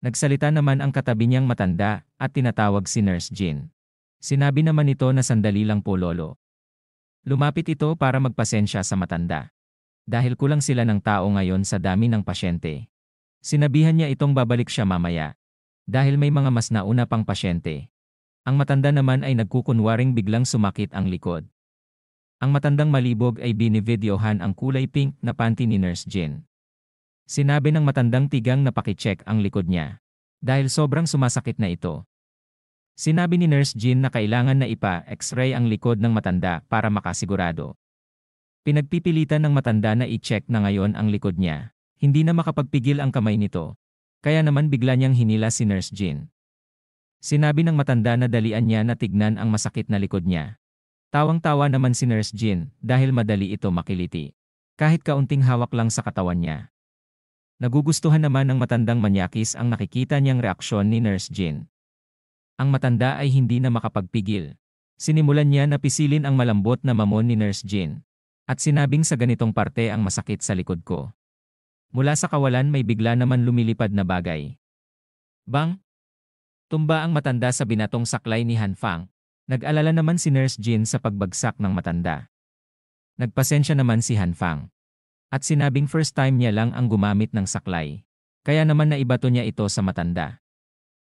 Nagsalita naman ang katabi niyang matanda at tinatawag si Nurse Jin. Sinabi naman nito na sandali lang po lolo. Lumapit ito para magpasensya sa matanda. Dahil kulang sila ng tao ngayon sa dami ng pasyente. Sinabihan niya itong babalik siya mamaya. Dahil may mga mas nauna pang pasyente. Ang matanda naman ay nagkukunwaring biglang sumakit ang likod. Ang matandang malibog ay binivideohan ang kulay pink na panty ni Nurse Jin. Sinabi ng matandang tigang na pakicheck ang likod niya. Dahil sobrang sumasakit na ito. Sinabi ni Nurse Jin na kailangan na ipa-x-ray ang likod ng matanda para makasigurado. Pinagpipilitan ng matanda na i-check na ngayon ang likod niya. Hindi na makapagpigil ang kamay nito. Kaya naman bigla niyang hinila si Nurse Jin. Sinabi ng matanda na dalian niya na tignan ang masakit na likod niya. Tawang-tawa naman si Nurse Jin dahil madali ito makiliti. Kahit kaunting hawak lang sa katawan niya. Nagugustuhan naman ng matandang manyakis ang nakikita niyang reaksyon ni Nurse Jin. Ang matanda ay hindi na makapagpigil. Sinimulan niya na pisilin ang malambot na mamon ni Nurse Jin. At sinabing sa ganitong parte ang masakit sa likod ko. Mula sa kawalan may bigla naman lumilipad na bagay. Bang! Tumba ang matanda sa binatong saklay ni Han Fang. Nag-alala naman si Nurse Jin sa pagbagsak ng matanda. Nagpasensya naman si Han Fang. At sinabing first time niya lang ang gumamit ng saklay. Kaya naman naibato niya ito sa matanda.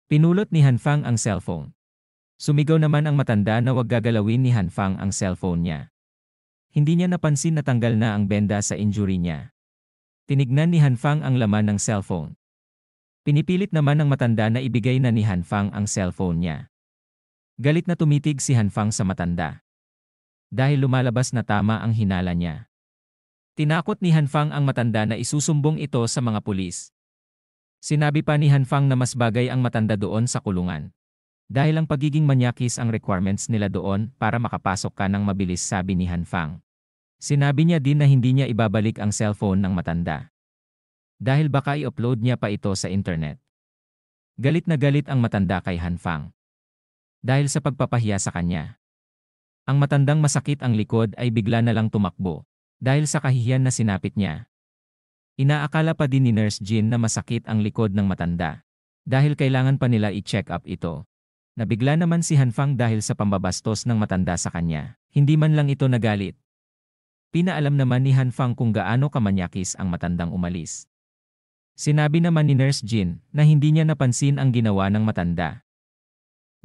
Pinulot ni Han Fang ang cellphone. Sumigaw naman ang matanda na wag gagalawin ni Han Fang ang cellphone niya. Hindi niya napansin na tanggal na ang benda sa injury niya. Tinignan ni Han Fang ang laman ng cellphone. Pinipilit naman ng matanda na ibigay na ni Han Fang ang cellphone niya. Galit na tumitig si Han Fang sa matanda. Dahil lumalabas na tama ang hinala niya. Tinakot ni Han Fang ang matanda na isusumbong ito sa mga pulis. Sinabi pa ni Han Fang na mas bagay ang matanda doon sa kulungan. Dahil ang pagiging manyakis ang requirements nila doon para makapasok ka ng mabilis, sabi ni Han Fang. Sinabi niya din na hindi niya ibabalik ang cellphone ng matanda. Dahil baka i-upload niya pa ito sa internet. Galit na galit ang matanda kay Han Fang. Dahil sa pagpapahiya sa kanya. Ang matandang masakit ang likod ay bigla na lang tumakbo. Dahil sa kahihiyan na sinapit niya. Inaakala pa din ni Nurse Jin na masakit ang likod ng matanda. Dahil kailangan pa nila i-check up ito. Nabigla naman si Han Fang dahil sa pambabastos ng matanda sa kanya. Hindi man lang ito nagalit. Pinaalam naman ni Han Fang kung gaano kamanyakis ang matandang umalis. Sinabi naman ni Nurse Jin na hindi niya napansin ang ginawa ng matanda.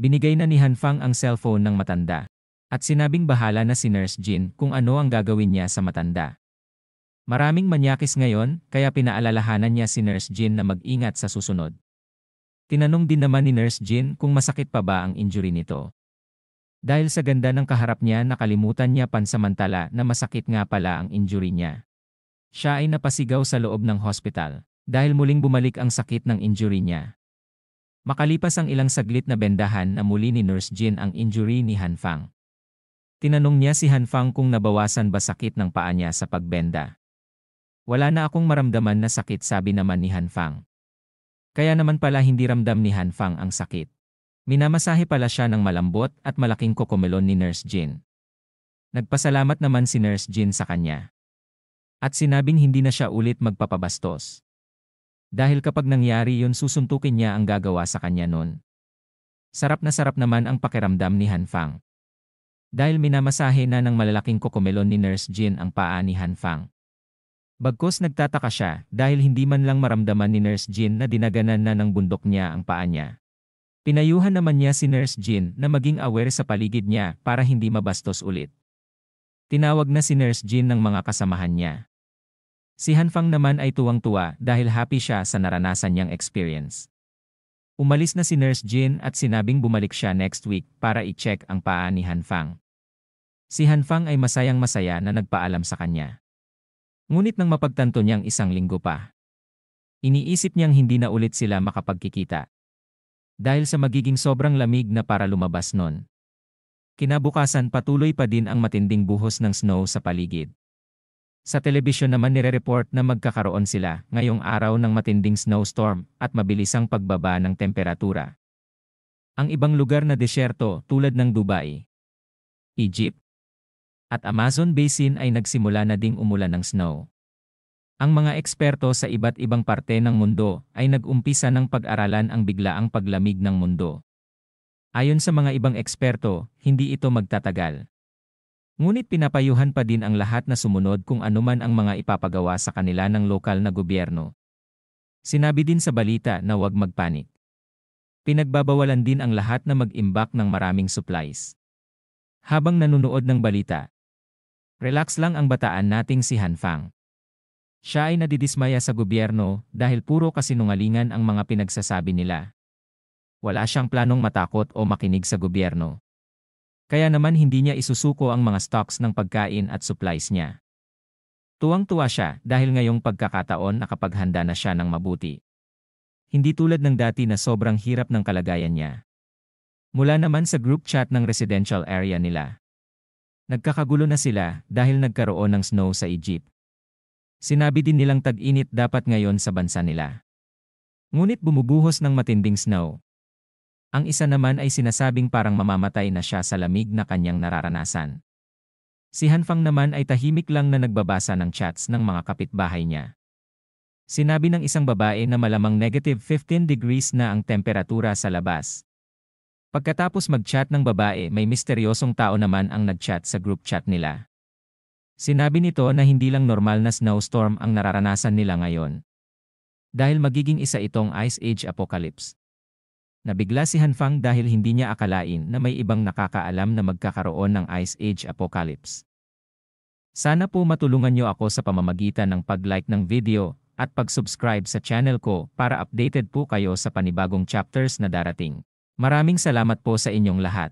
Binigay na ni Han Fang ang cellphone ng matanda. At sinabing bahala na si Nurse Jin kung ano ang gagawin niya sa matanda. Maraming manyakis ngayon kaya pinaalalahanan niya si Nurse Jin na mag-ingat sa susunod. Tinanong din naman ni Nurse Jean kung masakit pa ba ang injury nito. Dahil sa ganda ng kaharap niya nakalimutan niya pansamantala na masakit nga pala ang injury niya. Siya ay napasigaw sa loob ng hospital dahil muling bumalik ang sakit ng injury niya. Makalipas ang ilang saglit na bendahan na muli ni Nurse Jean ang injury ni Hanfang. Tinanong niya si Hanfang kung nabawasan ba sakit ng paa niya sa pagbenda. Wala na akong maramdaman na sakit, sabi naman ni Hanfang. Kaya naman pala hindi ramdam ni Hanfang ang sakit. Minamasahe pala siya ng malambot at malaking kokomelon ni Nurse Jean. Nagpasalamat naman si Nurse Jean sa kanya. At sinabing hindi na siya ulit magpapabastos. Dahil kapag nangyari yun susuntukin niya ang gagawa sa kanya nun. Sarap naman ang pakiramdam ni Hanfang. Dahil minamasahe na ng malalaking kokomelon ni Nurse Jean ang paa ni Hanfang. Bagkus nagtataka siya dahil hindi man lang maramdaman ni Nurse Jean na dinaganan na ng bundok niya ang paa niya. Pinayuhan naman niya si Nurse Jean na maging aware sa paligid niya para hindi mabastos ulit. Tinawag na si Nurse Jean ng mga kasamahan niya. Si Hanfang naman ay tuwang-tuwa dahil happy siya sa naranasan niyang experience. Umalis na si Nurse Jean at sinabing bumalik siya next week para i-check ang paa ni Hanfang. Si Hanfang ay masayang-masaya na nagpaalam sa kanya. Ngunit nang mapagtanto niyang isang linggo pa, iniisip niyang hindi na ulit sila makapagkikita. Dahil sa magiging sobrang lamig na para lumabas nun. Kinabukasan patuloy pa din ang matinding buhos ng snow sa paligid. Sa telebisyon naman nire-report na magkakaroon sila ngayong araw ng matinding snowstorm at mabilisang pagbaba ng temperatura. Ang ibang lugar na desyerto tulad ng Dubai, Egypt, at Amazon Basin ay nagsimula na ding umulan ng snow. Ang mga eksperto sa iba't ibang parte ng mundo ay nag-umpisa ng pag-aralan ang biglaang paglamig ng mundo. Ayon sa mga ibang eksperto, hindi ito magtatagal. Ngunit pinapayuhan pa din ang lahat na sumunod kung anuman ang mga ipapagawa sa kanila ng lokal na gobyerno. Sinabi din sa balita na huwag magpanik. Pinagbabawalan din ang lahat na mag-imbak ng maraming supplies. Habang nanunood ng balita, relax lang ang bataan nating si Hanfang. Siya ay nadidismaya sa gobyerno dahil puro kasinungalingan ang mga pinagsasabi nila. Wala siyang planong matakot o makinig sa gobyerno. Kaya naman hindi niya isusuko ang mga stocks ng pagkain at supplies niya. Tuwang-tuwa siya dahil ngayong pagkakataon nakapaghanda na siya ng mabuti. Hindi tulad ng dati na sobrang hirap ng kalagayan niya. Mula naman sa group chat ng residential area nila. Nagkakagulo na sila dahil nagkaroon ng snow sa Egypt. Sinabi din nilang tag-init dapat ngayon sa bansa nila. Ngunit bumubuhos ng matinding snow. Ang isa naman ay sinasabing parang mamamatay na siya sa lamig na kanyang nararanasan. Si Hanfang naman ay tahimik lang na nagbabasa ng chats ng mga kapitbahay niya. Sinabi ng isang babae na malamang negative 15 degrees na ang temperatura sa labas. Pagkatapos mag-chat ng babae, may misteryosong tao naman ang nag-chat sa group chat nila. Sinabi nito na hindi lang normal na snowstorm ang nararanasan nila ngayon. Dahil magiging isa itong Ice Age Apocalypse. Nabigla si Hanfang dahil hindi niya akalain na may ibang nakakaalam na magkakaroon ng Ice Age Apocalypse. Sana po matulungan niyo ako sa pamamagitan ng pag-like ng video at pag-subscribe sa channel ko para updated po kayo sa panibagong chapters na darating. Maraming salamat po sa inyong lahat.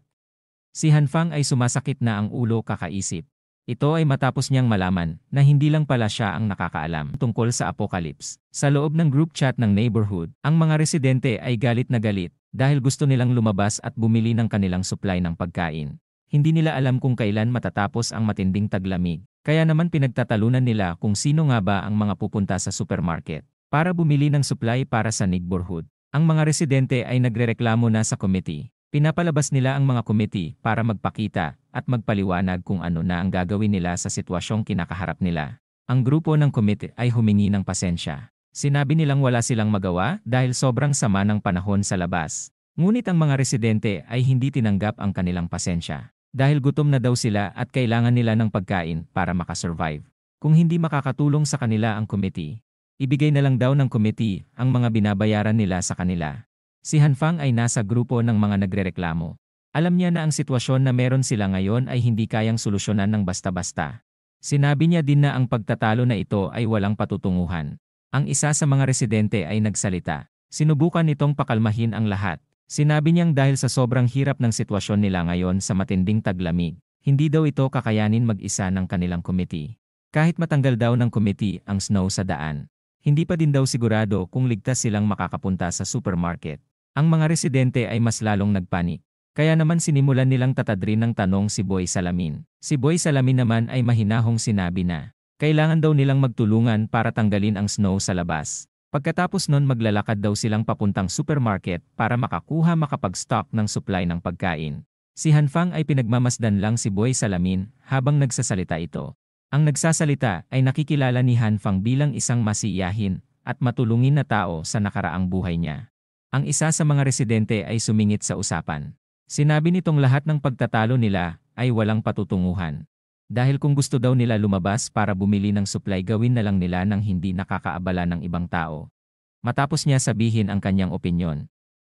Si Hanfang ay sumasakit na ang ulo kakaisip. Ito ay matapos niyang malaman na hindi lang pala siya ang nakakaalam tungkol sa apocalypse. Sa loob ng group chat ng neighborhood, ang mga residente ay galit na galit dahil gusto nilang lumabas at bumili ng kanilang supply ng pagkain. Hindi nila alam kung kailan matatapos ang matinding taglamig, kaya naman pinagtatalunan nila kung sino nga ba ang mga pupunta sa supermarket para bumili ng supply para sa neighborhood. Ang mga residente ay nagrereklamo na sa committee. Pinapalabas nila ang mga committee para magpakita at magpaliwanag kung ano na ang gagawin nila sa sitwasyong kinakaharap nila. Ang grupo ng committee ay humingi ng pasensya. Sinabi nilang wala silang magawa dahil sobrang sama ng panahon sa labas. Ngunit ang mga residente ay hindi tinanggap ang kanilang pasensya. Dahil gutom na daw sila at kailangan nila ng pagkain para makasurvive. Kung hindi makakatulong sa kanila ang committee, ibigay na lang daw ng committee ang mga binabayaran nila sa kanila. Si Hanfang ay nasa grupo ng mga nagrereklamo. Alam niya na ang sitwasyon na meron sila ngayon ay hindi kayang solusyonan ng basta-basta. Sinabi niya din na ang pagtatalo na ito ay walang patutunguhan. Ang isa sa mga residente ay nagsalita. Sinubukan nitong pakalmahin ang lahat. Sinabi niyang dahil sa sobrang hirap ng sitwasyon nila ngayon sa matinding taglamig, hindi daw ito kakayanin mag-isa ng kanilang committee. Kahit matanggal daw ng committee ang snow sa daan, hindi pa din daw sigurado kung ligtas silang makakapunta sa supermarket. Ang mga residente ay mas lalong nagpanik. Kaya naman sinimulan nilang tatadrin ng tanong si Boy Salamin. Si Boy Salamin naman ay mahinahong sinabi na kailangan daw nilang magtulungan para tanggalin ang snow sa labas. Pagkatapos nun maglalakad daw silang papuntang supermarket para makapag-stock ng supply ng pagkain. Si Hanfang ay pinagmamasdan lang si Boy Salamin habang nagsasalita ito. Ang nagsasalita ay nakikilala ni Hanfang bilang isang masiyahin at matulungin na tao sa nakaraang buhay niya. Ang isa sa mga residente ay sumingit sa usapan. Sinabi nitong lahat ng pagtatalo nila ay walang patutunguhan. Dahil kung gusto daw nila lumabas para bumili ng supply gawin na lang nila nang hindi nakakaabala ng ibang tao. Matapos niya sabihin ang kanyang opinyon,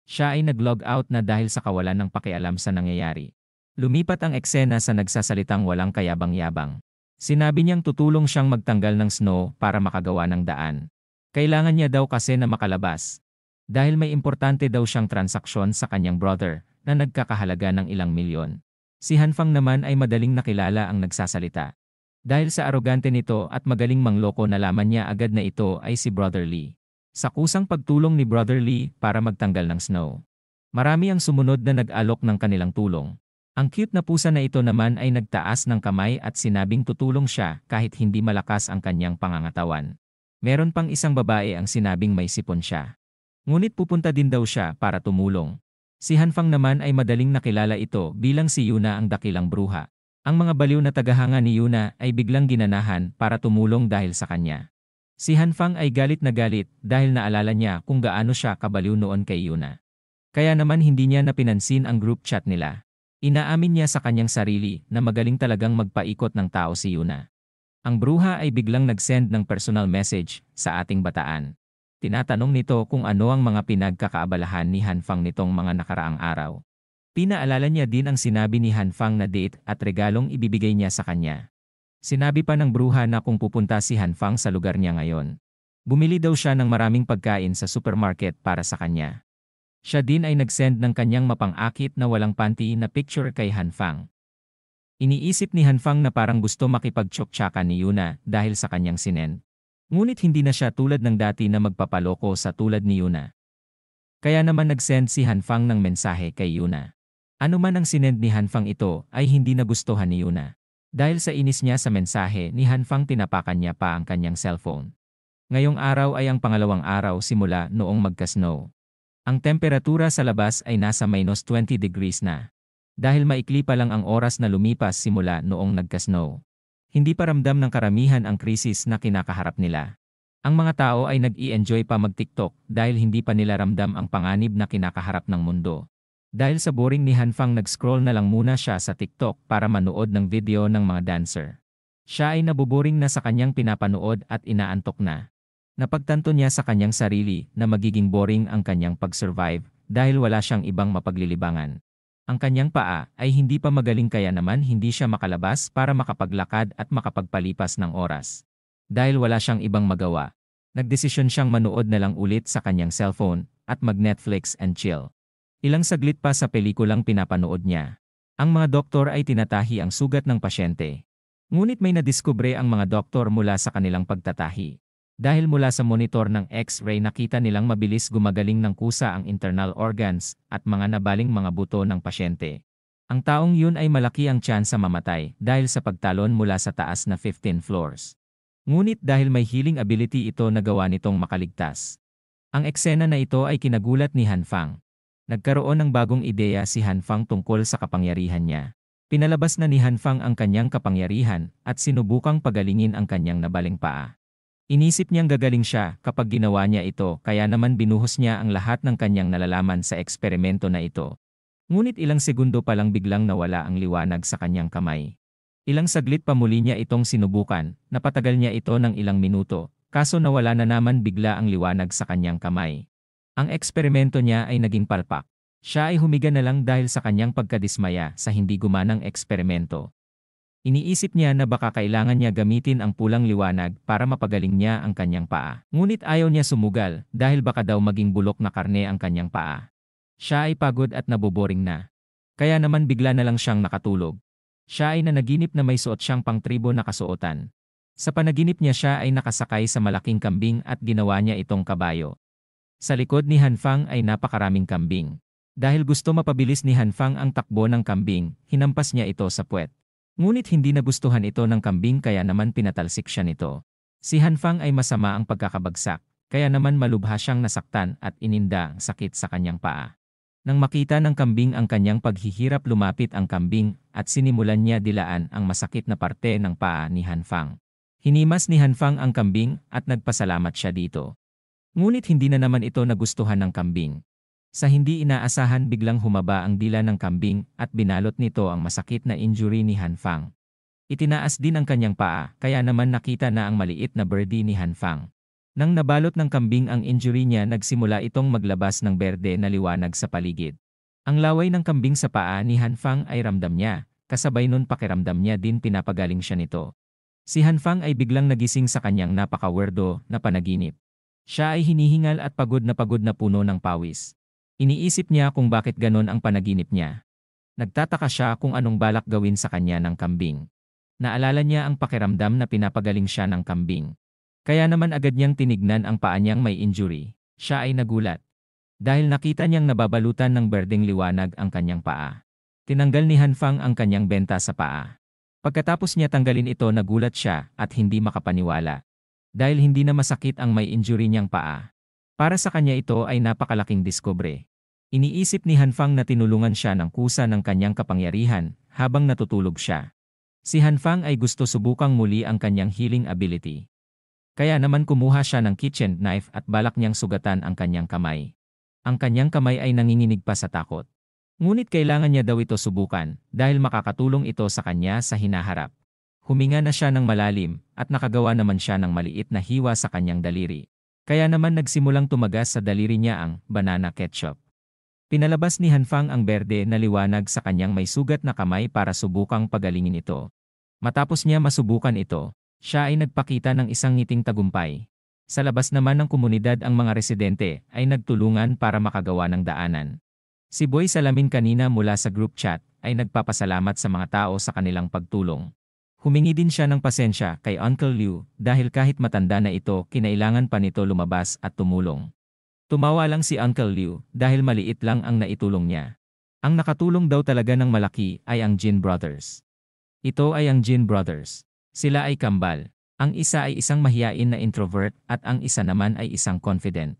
siya ay nag-log out na dahil sa kawalan ng pakialam sa nangyayari. Lumipat ang eksena sa nagsasalitang walang kayabang-yabang. Sinabi niyang tutulong siyang magtanggal ng snow para makagawa ng daan. Kailangan niya daw kasi na makalabas. Dahil may importante daw siyang transaksyon sa kanyang brother na nagkakahalaga ng ilang milyon. Si Hanfang naman ay madaling nakilala ang nagsasalita. Dahil sa arogante nito at magaling mangloko nalaman niya agad na ito ay si Brother Lee. Sa kusang pagtulong ni Brother Lee para magtanggal ng snow. Marami ang sumunod na nag-alok ng kanilang tulong. Ang cute na pusa na ito naman ay nagtaas ng kamay at sinabing tutulong siya kahit hindi malakas ang kanyang pangangatawan. Meron pang isang babae ang sinabing may sipon siya. Ngunit pupunta din daw siya para tumulong. Si Hanfang naman ay madaling nakilala ito bilang si Yuna ang dakilang bruha. Ang mga baliw na tagahanga ni Yuna ay biglang ginanahan para tumulong dahil sa kanya. Si Hanfang ay galit na galit dahil naalala niya kung gaano siya kabaliw noon kay Yuna. Kaya naman hindi niya napinansin ang group chat nila. Inaamin niya sa kanyang sarili na magaling talagang magpaikot ng tao si Yuna. Ang bruha ay biglang nag-send ng personal message sa ating bataan. Tinatanong nito kung ano ang mga pinagkakaabalahan ni Hanfang nitong mga nakaraang araw. Pinaalala niya din ang sinabi ni Hanfang na date at regalong ibibigay niya sa kanya. Sinabi pa ng bruha na kung pupunta si Hanfang sa lugar niya ngayon, bumili daw siya ng maraming pagkain sa supermarket para sa kanya. Siya din ay nag-send ng kanyang mapang-akit na walang panty na picture kay Hanfang. Iniisip ni Hanfang na parang gusto makipag-tsoktsakan ni Yuna dahil sa kanyang sinend. Ngunit hindi na siya tulad ng dati na magpapaloko sa tulad ni Yuna. Kaya naman nag-send si Hanfang ng mensahe kay Yuna. Ano man ang sinend ni Hanfang ito ay hindi nagustuhan ni Yuna. Dahil sa inis niya sa mensahe ni Hanfang tinapakan niya pa ang kanyang cellphone. Ngayong araw ay ang pangalawang araw simula noong magka-snow. Ang temperatura sa labas ay nasa -20 degrees na. Dahil maikli pa lang ang oras na lumipas simula noong nagka-snow. Hindi pa ramdam ng karamihan ang krisis na kinakaharap nila. Ang mga tao ay nag-i-enjoy pa mag-TikTok dahil hindi pa nila ramdam ang panganib na kinakaharap ng mundo. Dahil sa boring ni Hanfang nag-scroll na lang muna siya sa TikTok para manood ng video ng mga dancer. Siya ay nabuboring na sa kanyang pinapanood at inaantok na. Napagtanto niya sa kanyang sarili na magiging boring ang kanyang pag-survive dahil wala siyang ibang mapaglilibangan. Ang kanyang paa ay hindi pa magaling kaya naman hindi siya makalabas para makapaglakad at makapagpalipas ng oras. Dahil wala siyang ibang magawa, nagdesisyon siyang manood na lang ulit sa kanyang cellphone at mag-Netflix and chill. Ilang saglit pa sa pelikulang pinapanood niya. Ang mga doktor ay tinatahi ang sugat ng pasyente. Ngunit may nadiskubre ang mga doktor mula sa kanilang pagtatahi. Dahil mula sa monitor ng X-ray nakita nilang mabilis gumagaling ng kusa ang internal organs at mga nabaling mga buto ng pasyente. Ang taong yun ay malaki ang tsansa mamatay dahil sa pagtalon mula sa taas na 15 floors. Ngunit dahil may healing ability ito nagawa nitong makaligtas. Ang eksena na ito ay kinagulat ni Hanfang. Nagkaroon ng bagong ideya si Hanfang tungkol sa kapangyarihan niya. Pinalabas na ni Hanfang ang kanyang kapangyarihan at sinubukang pagalingin ang kanyang nabaling paa. Inisip niyang gagaling siya kapag ginawa niya ito kaya naman binuhos niya ang lahat ng kanyang nalalaman sa eksperimento na ito. Ngunit ilang segundo pa lang biglang nawala ang liwanag sa kanyang kamay. Ilang saglit pa muli niya itong sinubukan, napatagal niya ito ng ilang minuto, kaso nawala na naman bigla ang liwanag sa kanyang kamay. Ang eksperimento niya ay naging palpak. Siya ay humiga na lang dahil sa kanyang pagkadismaya sa hindi gumanang eksperimento. Iniisip niya na baka kailangan niya gamitin ang pulang liwanag para mapagaling niya ang kanyang paa. Ngunit ayaw niya sumugal dahil baka daw maging bulok na karne ang kanyang paa. Siya ay pagod at naboboring na. Kaya naman bigla na lang siyang nakatulog. Siya ay nanaginip na may suot siyang pangtribo na kasuotan. Sa panaginip niya siya ay nakasakay sa malaking kambing at ginawa niya itong kabayo. Sa likod ni Hanfang ay napakaraming kambing. Dahil gusto mapabilis ni Hanfang ang takbo ng kambing, hinampas niya ito sa puwet. Ngunit hindi nagustuhan ito ng kambing kaya naman pinatalsik siya nito. Si Hanfang ay masama ang pagkakabagsak, kaya naman malubha siyang nasaktan at ininda ang sakit sa kanyang paa. Nang makita ng kambing ang kanyang paghihirap lumapit ang kambing at sinimulan niya dilaan ang masakit na parte ng paa ni Hanfang. Hinimas ni Hanfang ang kambing at nagpasalamat siya dito. Ngunit hindi na naman ito nagustuhan ng kambing. Sa hindi inaasahan biglang humaba ang dila ng kambing at binalot nito ang masakit na injury ni Hanfang. Itinaas din ang kanyang paa kaya naman nakita na ang maliit na birdie ni Hanfang. Nang nabalot ng kambing ang injury niya nagsimula itong maglabas ng berde na liwanag sa paligid. Ang laway ng kambing sa paa ni Hanfang ay ramdam niya, kasabay nun pakiramdam niya din pinapagaling siya nito. Si Hanfang ay biglang nagising sa kanyang napaka-weirdo na panaginip. Siya ay hinihingal at pagod na puno ng pawis. Iniisip niya kung bakit ganon ang panaginip niya. Nagtataka siya kung anong balak gawin sa kanya ng kambing. Naalala niya ang pakiramdam na pinapagaling siya ng kambing. Kaya naman agad niyang tinignan ang paa niyang may injury. Siya ay nagulat. Dahil nakita niyang nababalutan ng berdeng liwanag ang kanyang paa. Tinanggal ni Hanfang ang kanyang benta sa paa. Pagkatapos niya tanggalin ito nagulat siya at hindi makapaniwala. Dahil hindi na masakit ang may injury niyang paa. Para sa kanya ito ay napakalaking diskubre. Iniisip ni Hanfang na tinulungan siya ng kusa ng kanyang kapangyarihan habang natutulog siya. Si Hanfang ay gusto subukang muli ang kanyang healing ability. Kaya naman kumuha siya ng kitchen knife at balak niyang sugatan ang kanyang kamay. Ang kanyang kamay ay nanginginig pa sa takot. Ngunit kailangan niya daw ito subukan dahil makakatulong ito sa kanya sa hinaharap. Huminga na siya ng malalim at nakagawa naman siya ng maliit na hiwa sa kanyang daliri. Kaya naman nagsimulang tumagas sa daliri niya ang banana ketchup. Pinalabas ni Hanfang ang berde na liwanag sa kanyang may sugat na kamay para subukang pagalingin ito. Matapos niya masubukan ito, siya ay nagpakita ng isang ngiting tagumpay. Sa labas naman ng komunidad ang mga residente ay nagtulungan para makagawa ng daanan. Si Boy Salamin kanina mula sa group chat ay nagpapasalamat sa mga tao sa kanilang pagtulong. Humingi din siya ng pasensya kay Uncle Liu dahil kahit matanda na ito kinailangan pa nito lumabas at tumulong. Tumawa lang si Uncle Liu dahil maliit lang ang naitulong niya. Ang nakatulong daw talaga ng malaki ay ang Jin Brothers. Ito ay ang Jin Brothers. Sila ay kambal. Ang isa ay isang mahiyain na introvert at ang isa naman ay isang confident.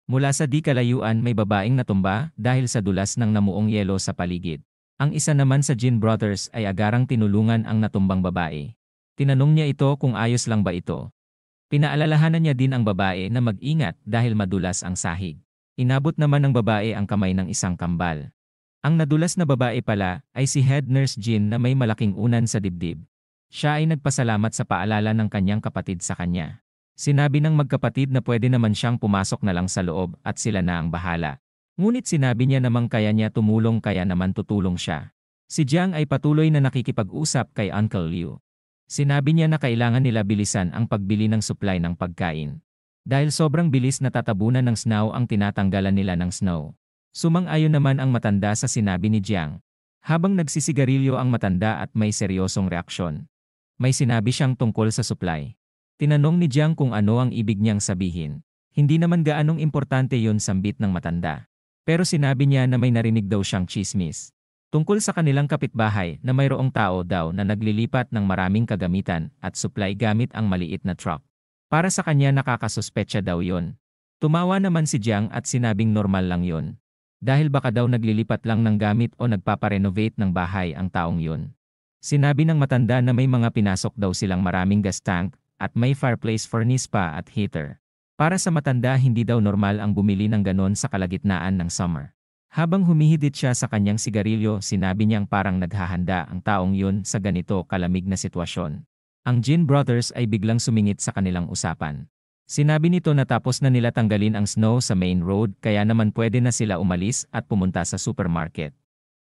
Mula sa di kalayuan may babaeng natumba dahil sa dulas ng namuong yelo sa paligid. Ang isa naman sa Jin Brothers ay agarang tinulungan ang natumbang babae. Tinanong niya ito kung ayos lang ba ito. Pinaalalahanan niya din ang babae na mag-ingat dahil madulas ang sahig. Inabot naman ng babae ang kamay ng isang kambal. Ang nadulas na babae pala ay si Head Nurse Jin na may malaking unan sa dibdib. Siya ay nagpasalamat sa paalala ng kanyang kapatid sa kanya. Sinabi ng magkapatid na pwede naman siyang pumasok na lang sa loob at sila na ang bahala. Ngunit sinabi niya namang kaya niya tumulong kaya naman tutulong siya. Si Jiang ay patuloy na nakikipag-usap kay Uncle Liu. Sinabi niya na kailangan nila bilisan ang pagbili ng supply ng pagkain. Dahil sobrang bilis na tatabunan ng snow ang tinatanggalan nila ng snow. Sumang-ayon naman ang matanda sa sinabi ni Jiang. Habang nagsisigarilyo ang matanda at may seryosong reaksyon. May sinabi siyang tungkol sa supply. Tinanong ni Jiang kung ano ang ibig niyang sabihin. Hindi naman gaanong importante yon sambit ng matanda. Pero sinabi niya na may narinig daw siyang chismis. Tungkol sa kanilang kapitbahay na mayroong tao daw na naglilipat ng maraming kagamitan at supply gamit ang maliit na truck. Para sa kanya nakakasuspetsa daw yon. Tumawa naman si Jiang at sinabing normal lang yon. Dahil baka daw naglilipat lang ng gamit o nagpaparenovate ng bahay ang taong yon. Sinabi ng matanda na may mga pinasok daw silang maraming gas tank at may fireplace furnace pa at heater. Para sa matanda hindi daw normal ang bumili ng ganon sa kalagitnaan ng summer. Habang humihidit siya sa kanyang sigarilyo sinabi niyang parang naghahanda ang taong yun sa ganito kalamig na sitwasyon. Ang Jin Brothers ay biglang sumingit sa kanilang usapan. Sinabi nito na tapos na nila tanggalin ang snow sa main road kaya naman pwede na sila umalis at pumunta sa supermarket.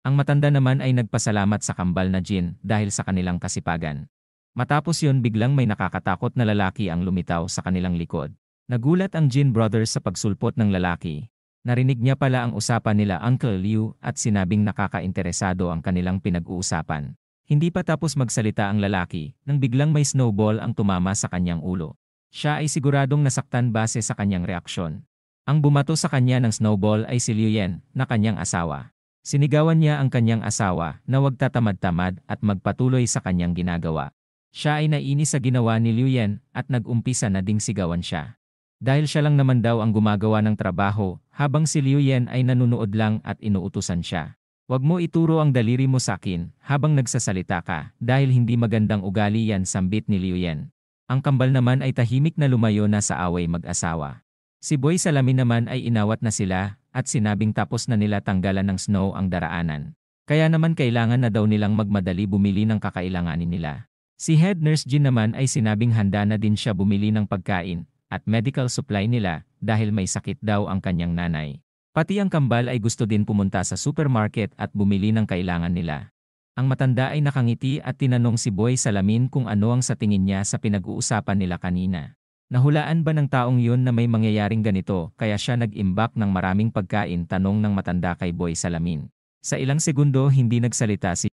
Ang matanda naman ay nagpasalamat sa kambal na Jin dahil sa kanilang kasipagan. Matapos yun biglang may nakakatakot na lalaki ang lumitaw sa kanilang likod. Nagulat ang Jin brothers sa pagsulpot ng lalaki. Narinig niya pala ang usapan nila Uncle Liu at sinabing nakakainteresado ang kanilang pinag-uusapan. Hindi pa tapos magsalita ang lalaki nang biglang may snowball ang tumama sa kanyang ulo. Siya ay siguradong nasaktan base sa kanyang reaksyon. Ang bumato sa kanya ng snowball ay si Liu Yan na kanyang asawa. Sinigawan niya ang kanyang asawa na huwag tatamad-tamad at magpatuloy sa kanyang ginagawa. Siya ay nainis sa ginawa ni Liu Yan at nag-umpisa na ding sigawan siya. Dahil siya lang naman daw ang gumagawa ng trabaho habang si Liu Yan ay nanunood lang at inuutusan siya. Huwag mo ituro ang daliri mo sa akin habang nagsasalita ka dahil hindi magandang ugali yan, sambit ni Liu Yan. Ang kambal naman ay tahimik na lumayo na sa away mag-asawa. Si Boy Salamin naman ay inawat na sila at sinabing tapos na nila tanggalan ng snow ang daraanan. Kaya naman kailangan na daw nilang magmadali bumili ng kakailanganin nila. Si Head Nurse Jin naman ay sinabing handa na din siya bumili ng pagkain at medical supply nila dahil may sakit daw ang kanyang nanay. Pati ang kambal ay gusto din pumunta sa supermarket at bumili ng kailangan nila. Ang matanda ay nakangiti at tinanong si Boy Salamin kung ano ang sa tingin niya sa pinag-uusapan nila kanina. Nahulaan ba ng taong yun na may mangyayaring ganito kaya siya nag-imbak ng maraming pagkain, tanong ng matanda kay Boy Salamin. Sa ilang segundo hindi nagsalita si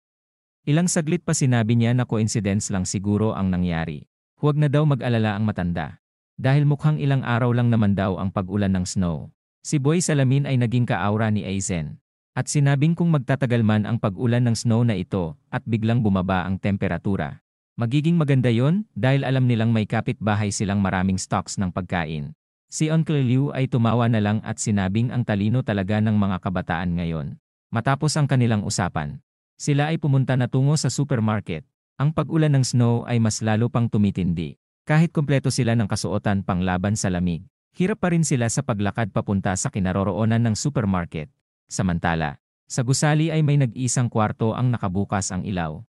Ilang saglit pa sinabi niya na coincidence lang siguro ang nangyari. Huwag na daw mag-alala ang matanda. Dahil mukhang ilang araw lang naman daw ang pag-ulan ng snow. Si Boy Salamin ay naging ka-aura ni Aizen. At sinabing kung magtatagal man ang pag-ulan ng snow na ito at biglang bumaba ang temperatura. Magiging maganda yon dahil alam nilang may kapitbahay silang maraming stocks ng pagkain. Si Uncle Liu ay tumawa na lang at sinabing ang talino talaga ng mga kabataan ngayon. Matapos ang kanilang usapan, sila ay pumunta na tungo sa supermarket. Ang pag-ulan ng snow ay mas lalo pang tumitindi. Kahit kumpleto sila ng kasuotan pang laban sa lamig, hirap pa rin sila sa paglakad papunta sa kinaroroonan ng supermarket. Samantala, sa gusali ay may nag-isang kwarto ang nakabukas ang ilaw.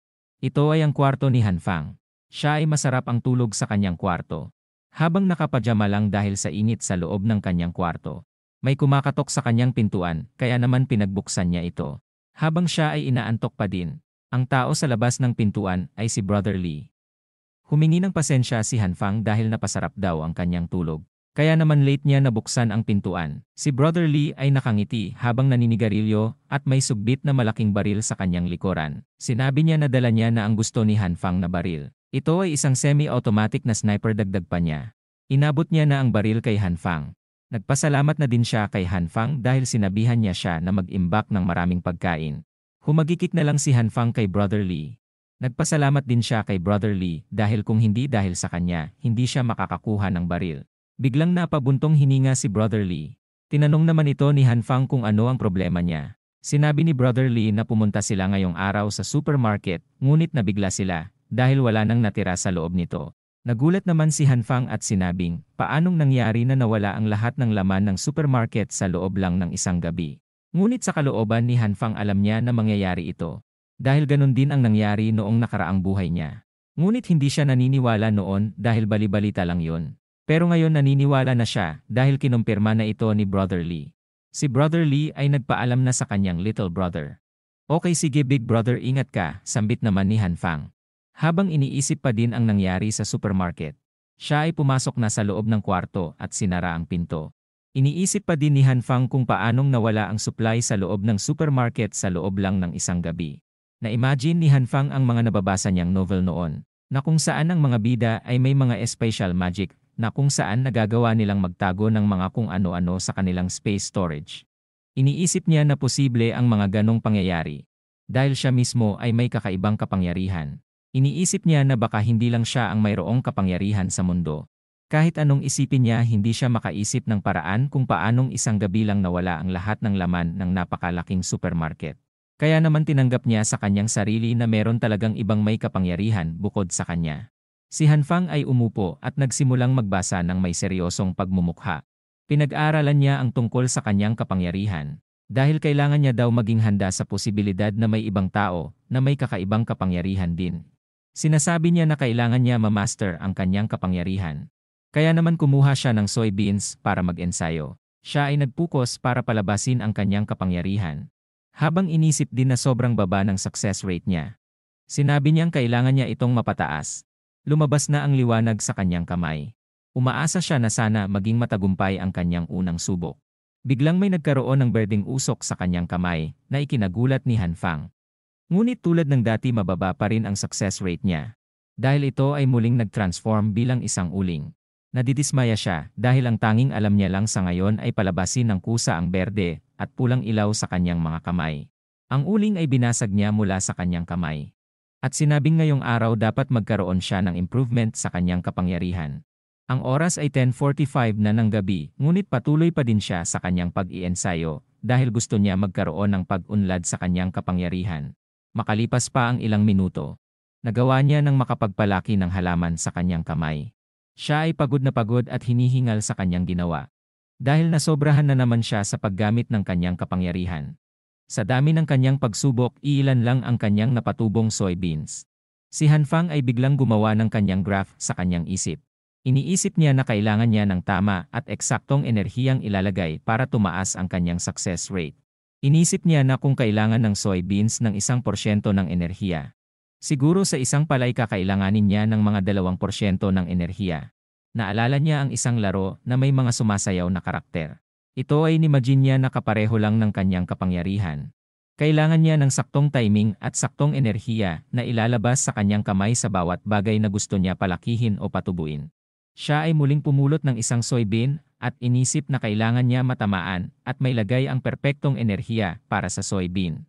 Ito ay ang kwarto ni Han Fang. Siya ay masarap ang tulog sa kanyang kwarto. Habang nakapajama lang dahil sa init sa loob ng kanyang kwarto. May kumakatok sa kanyang pintuan, kaya naman pinagbuksan niya ito. Habang siya ay inaantok pa din, ang tao sa labas ng pintuan ay si Brother Lee. Humingi ng pasensya si Han Fang dahil napasarap daw ang kanyang tulog. Kaya naman late niya nabuksan ang pintuan. Si Brother Lee ay nakangiti habang naninigarilyo at may sugbit na malaking baril sa kanyang likuran. Sinabi niya na dala niya na ang gusto ni Han Fang na baril. Ito ay isang semi-automatic na sniper, dagdag pa niya. Inabot niya na ang baril kay Han Fang. Nagpasalamat na din siya kay Han Fang dahil sinabihan niya siya na mag-imbak ng maraming pagkain. Humagikik na lang si Han Fang kay Brother Lee. Nagpasalamat din siya kay Brother Lee dahil kung hindi dahil sa kanya, hindi siya makakakuha ng baril. Biglang napabuntong hininga si Brother Lee. Tinanong naman ito ni Han Fang kung ano ang problema niya. Sinabi ni Brother Lee na pumunta sila ngayong araw sa supermarket, ngunit nabigla sila dahil wala nang natira sa loob nito. Nagulat naman si Han Fang at sinabing, paanong nangyari na nawala ang lahat ng laman ng supermarket sa loob lang ng isang gabi. Ngunit sa kalooban ni Han Fang alam niya na mangyayari ito. Dahil ganun din ang nangyari noong nakaraang buhay niya. Ngunit hindi siya naniniwala noon dahil bali-balita lang yun. Pero ngayon naniniwala na siya dahil kinumpirma na ito ni Brother Lee. Si Brother Lee ay nagpaalam na sa kanyang little brother. Okay, sige big brother, ingat ka, sambit naman ni Han Fang. Habang iniisip pa din ang nangyari sa supermarket, siya ay pumasok na sa loob ng kwarto at sinara ang pinto. Iniisip pa din ni Han Fang kung paanong nawala ang supply sa loob ng supermarket sa loob lang ng isang gabi. Na-imagine ni Han Fang ang mga nababasa niyang novel noon, na kung saan ang mga bida ay may mga special magic, na kung saan nagagawa nilang magtago ng mga kung ano-ano sa kanilang space storage. Iniisip niya na posible ang mga ganong pangyayari. Dahil siya mismo ay may kakaibang kapangyarihan. Iniisip niya na baka hindi lang siya ang mayroong kapangyarihan sa mundo. Kahit anong isipin niya, hindi siya makaisip ng paraan kung paanong isang gabi lang nawala ang lahat ng laman ng napakalaking supermarket. Kaya naman tinanggap niya sa kanyang sarili na meron talagang ibang may kapangyarihan bukod sa kanya. Si Han Fang ay umupo at nagsimulang magbasa ng may seryosong pagmumukha. Pinag-aaralan niya ang tungkol sa kanyang kapangyarihan. Dahil kailangan niya daw maging handa sa posibilidad na may ibang tao na may kakaibang kapangyarihan din. Sinasabi niya na kailangan niya ma-master ang kanyang kapangyarihan. Kaya naman kumuha siya ng soybeans para mag-ensayo. Siya ay nagpukos para palabasin ang kanyang kapangyarihan. Habang inisip din na sobrang baba ng success rate niya. Sinabi niyang kailangan niya itong mapataas. Lumabas na ang liwanag sa kanyang kamay. Umaasa siya na sana maging matagumpay ang kanyang unang subok. Biglang may nagkaroon ng berdeng usok sa kanyang kamay na ikinagulat ni Hanfang. Ngunit tulad ng dati mababa pa rin ang success rate niya. Dahil ito ay muling nag-transform bilang isang uling. Nadidismaya siya dahil ang tanging alam niya lang sa ngayon ay palabasin ng kusa ang berde at pulang ilaw sa kanyang mga kamay. Ang uling ay binasag niya mula sa kanyang kamay. At sinabing ngayong araw dapat magkaroon siya ng improvement sa kanyang kapangyarihan. Ang oras ay 10:45 na ng gabi, ngunit patuloy pa din siya sa kanyang pag-iensayo dahil gusto niya magkaroon ng pag-unlad sa kanyang kapangyarihan. Makalipas pa ang ilang minuto, nagawa niya ng makapagpalaki ng halaman sa kanyang kamay. Siya ay pagod na pagod at hinihingal sa kanyang ginawa. Dahil nasobrahan na naman siya sa paggamit ng kanyang kapangyarihan. Sa dami ng kanyang pagsubok, iilan lang ang kanyang napatubong soybeans. Si Hanfang ay biglang gumawa ng kanyang graph sa kanyang isip. Iniisip niya na kailangan niya ng tama at eksaktong enerhiyang ilalagay para tumaas ang kanyang success rate. Inisip niya na kung kailangan ng soybeans ng 1% ng enerhiya. Siguro sa isang palay kakailanganin niya ng mga 2% ng enerhiya. Naalala niya ang isang laro na may mga sumasayaw na karakter. Ito ay inimagine niya na kapareho lang ng kanyang kapangyarihan. Kailangan niya ng saktong timing at saktong enerhiya na ilalabas sa kanyang kamay sa bawat bagay na gusto niya palakihin o patubuin. Siya ay muling pumulot ng isang soybean at inisip na kailangan niya matamaan at mailagay ang perpektong enerhiya para sa soybean.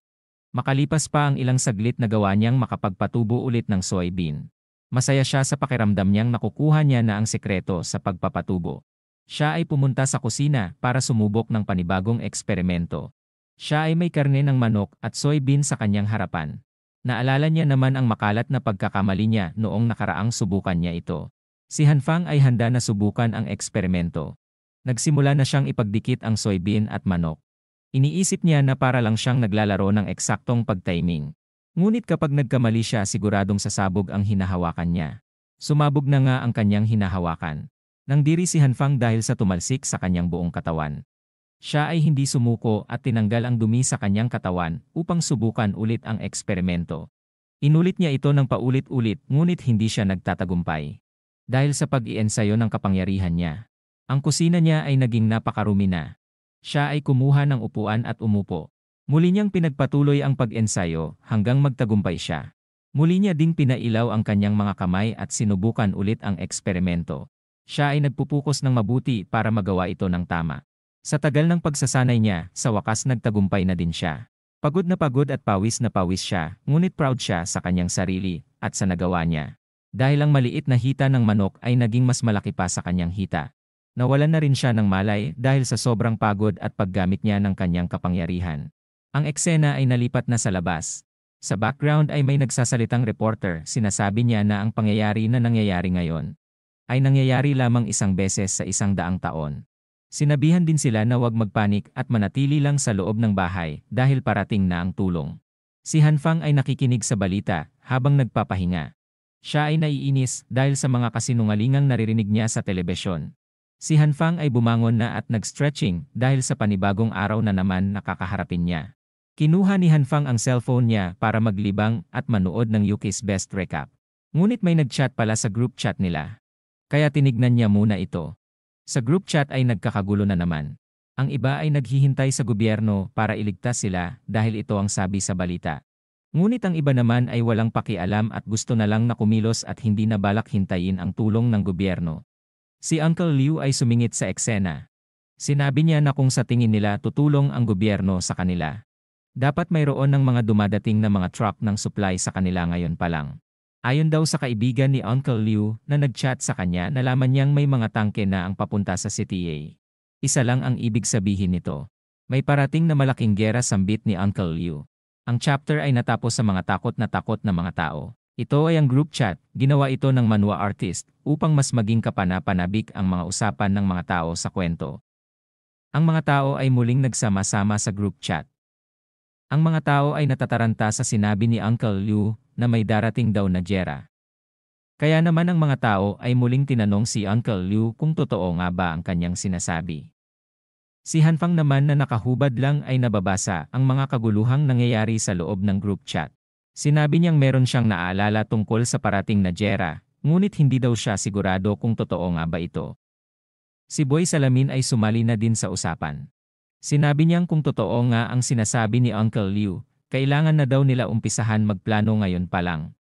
Makalipas pa ang ilang saglit na gawa niyang makapagpatubo ulit ng soybean. Masaya siya sa pakiramdam niyang nakukuha niya na ang sekreto sa pagpapatubo. Siya ay pumunta sa kusina para sumubok ng panibagong eksperimento. Siya ay may karne ng manok at soybean sa kanyang harapan. Naalala niya naman ang makalat na pagkakamali niya noong nakaraang subukan niya ito. Si Hanfang ay handa na subukan ang eksperimento. Nagsimula na siyang ipagdikit ang soybean at manok. Iniisip niya na para lang siyang naglalaro ng eksaktong pagtiming. Ngunit kapag nagkamali siya siguradong sasabog ang hinahawakan niya. Sumabog na nga ang kanyang hinahawakan. Nangdiri si Hanfang dahil sa tumalsik sa kanyang buong katawan. Siya ay hindi sumuko at tinanggal ang dumi sa kanyang katawan upang subukan ulit ang eksperimento. Inulit niya ito ng paulit-ulit ngunit hindi siya nagtatagumpay. Dahil sa pag-iensayo ng kapangyarihan niya. Ang kusina niya ay naging napakarumi na. Siya ay kumuha ng upuan at umupo. Muli niyang pinagpatuloy ang pag-ensayo hanggang magtagumpay siya. Muli niya ding pinailaw ang kanyang mga kamay at sinubukan ulit ang eksperimento. Siya ay nagpupukos ng mabuti para magawa ito ng tama. Sa tagal ng pagsasanay niya, sa wakas nagtagumpay na din siya. Pagod na pagod at pawis na pawis siya, ngunit proud siya sa kanyang sarili at sa nagawa niya. Dahil ang maliit na hita ng manok ay naging mas malaki pa sa kanyang hita. Nawalan na rin siya ng malay dahil sa sobrang pagod at paggamit niya ng kanyang kapangyarihan. Ang eksena ay nalipat na sa labas. Sa background ay may nagsasalitang reporter, sinasabi niya na ang pangyayari na nangyayari ngayon ay nangyayari lamang isang beses sa 100 taon. Sinabihan din sila na huwag magpanik at manatili lang sa loob ng bahay dahil parating na ang tulong. Si Hanfang ay nakikinig sa balita habang nagpapahinga. Siya ay naiinis dahil sa mga kasinungalingang naririnig niya sa telebisyon. Si Hanfang ay bumangon na at nag-stretching dahil sa panibagong araw na naman nakakaharapin niya. Kinuha ni Hanfang ang cellphone niya para maglibang at manood ng Yuki's Best Recap. Ngunit may nag-chat pala sa group chat nila. Kaya tinignan niya muna ito. Sa group chat ay nagkakagulo na naman. Ang iba ay naghihintay sa gobyerno para iligtas sila dahil ito ang sabi sa balita. Ngunit ang iba naman ay walang pakialam at gusto na lang na kumilos at hindi na balak hintayin ang tulong ng gobyerno. Si Uncle Liu ay sumingit sa eksena. Sinabi niya na kung sa tingin nila tutulong ang gobyerno sa kanila, dapat mayroon ng mga dumadating na mga truck ng supply sa kanila ngayon pa lang. Ayon daw sa kaibigan ni Uncle Liu na nag-chat sa kanya, nalaman niyang may mga tangke na ang papunta sa CTA. Isa lang ang ibig sabihin nito. May parating na malaking gera sambit ni Uncle Liu. Ang chapter ay natapos sa mga takot na mga tao. Ito ay ang group chat, ginawa ito ng manhwa artist upang mas maging kapana-panabik ang mga usapan ng mga tao sa kwento. Ang mga tao ay muling nagsama-sama sa group chat. Ang mga tao ay natataranta sa sinabi ni Uncle Liu na may darating daw na gera. Kaya naman ang mga tao ay muling tinanong si Uncle Liu kung totoo nga ba ang kanyang sinasabi. Si Hanfang naman na nakahubad lang ay nababasa ang mga kaguluhang nangyayari sa loob ng group chat. Sinabi niyang meron siyang naalala tungkol sa parating na giyera, ngunit hindi daw siya sigurado kung totoo nga ba ito. Si Boy Salamin ay sumali na din sa usapan. Sinabi niyang kung totoo nga ang sinasabi ni Uncle Liu, kailangan na daw nila umpisahan magplano ngayon pa lang.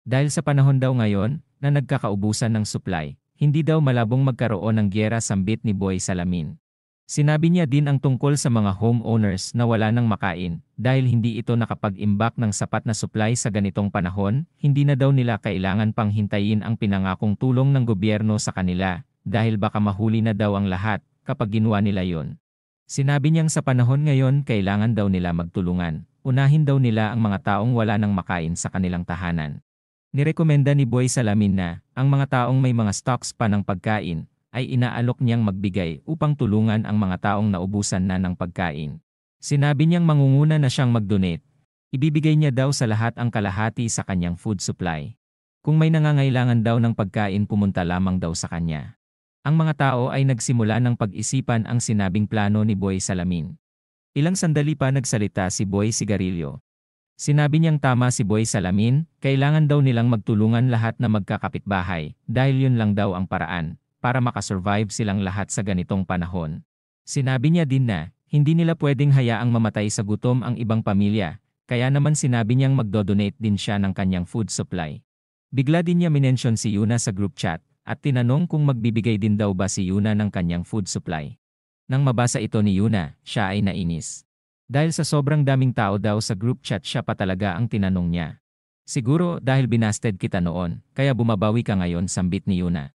Dahil sa panahon daw ngayon na nagkakaubusan ng supply, hindi daw malabong magkaroon ng giyera sambit ni Boy Salamin. Sinabi niya din ang tungkol sa mga homeowners na wala nang makain dahil hindi ito nakapag-imbak ng sapat na supply sa ganitong panahon, hindi na daw nila kailangan pang hintayin ang pinangakong tulong ng gobyerno sa kanila dahil baka mahuli na daw ang lahat kapag ginawa nila yon. Sinabi niyang sa panahon ngayon kailangan daw nila magtulungan, unahin daw nila ang mga taong wala nang makain sa kanilang tahanan. Nirekomenda ni Boy Salamin na ang mga taong may mga stocks pa ng pagkain ay inaalok niyang magbigay upang tulungan ang mga taong naubusan na ng pagkain. Sinabi niyang mangunguna na siyang mag-donate. Ibibigay niya daw sa lahat ang kalahati sa kanyang food supply. Kung may nangangailangan daw ng pagkain pumunta lamang daw sa kanya. Ang mga tao ay nagsimula ng pag-isipan ang sinabing plano ni Boy Salamin. Ilang sandali pa nagsalita si Boy Sigarilyo. Sinabi niyang tama si Boy Salamin, kailangan daw nilang magtulungan lahat na magkakapitbahay dahil yun lang daw ang paraan para makasurvive silang lahat sa ganitong panahon. Sinabi niya din na hindi nila pwedeng hayaang mamatay sa gutom ang ibang pamilya, kaya naman sinabi niyang magdodonate din siya ng kanyang food supply. Bigla din niya minention si Yuna sa group chat at tinanong kung magbibigay din daw ba si Yuna ng kanyang food supply. Nang mabasa ito ni Yuna, siya ay nainis. Dahil sa sobrang daming tao daw sa group chat siya pa talaga ang tinanong niya. Siguro dahil binasted kita noon, kaya bumabawi ka ngayon sambit ni Yuna.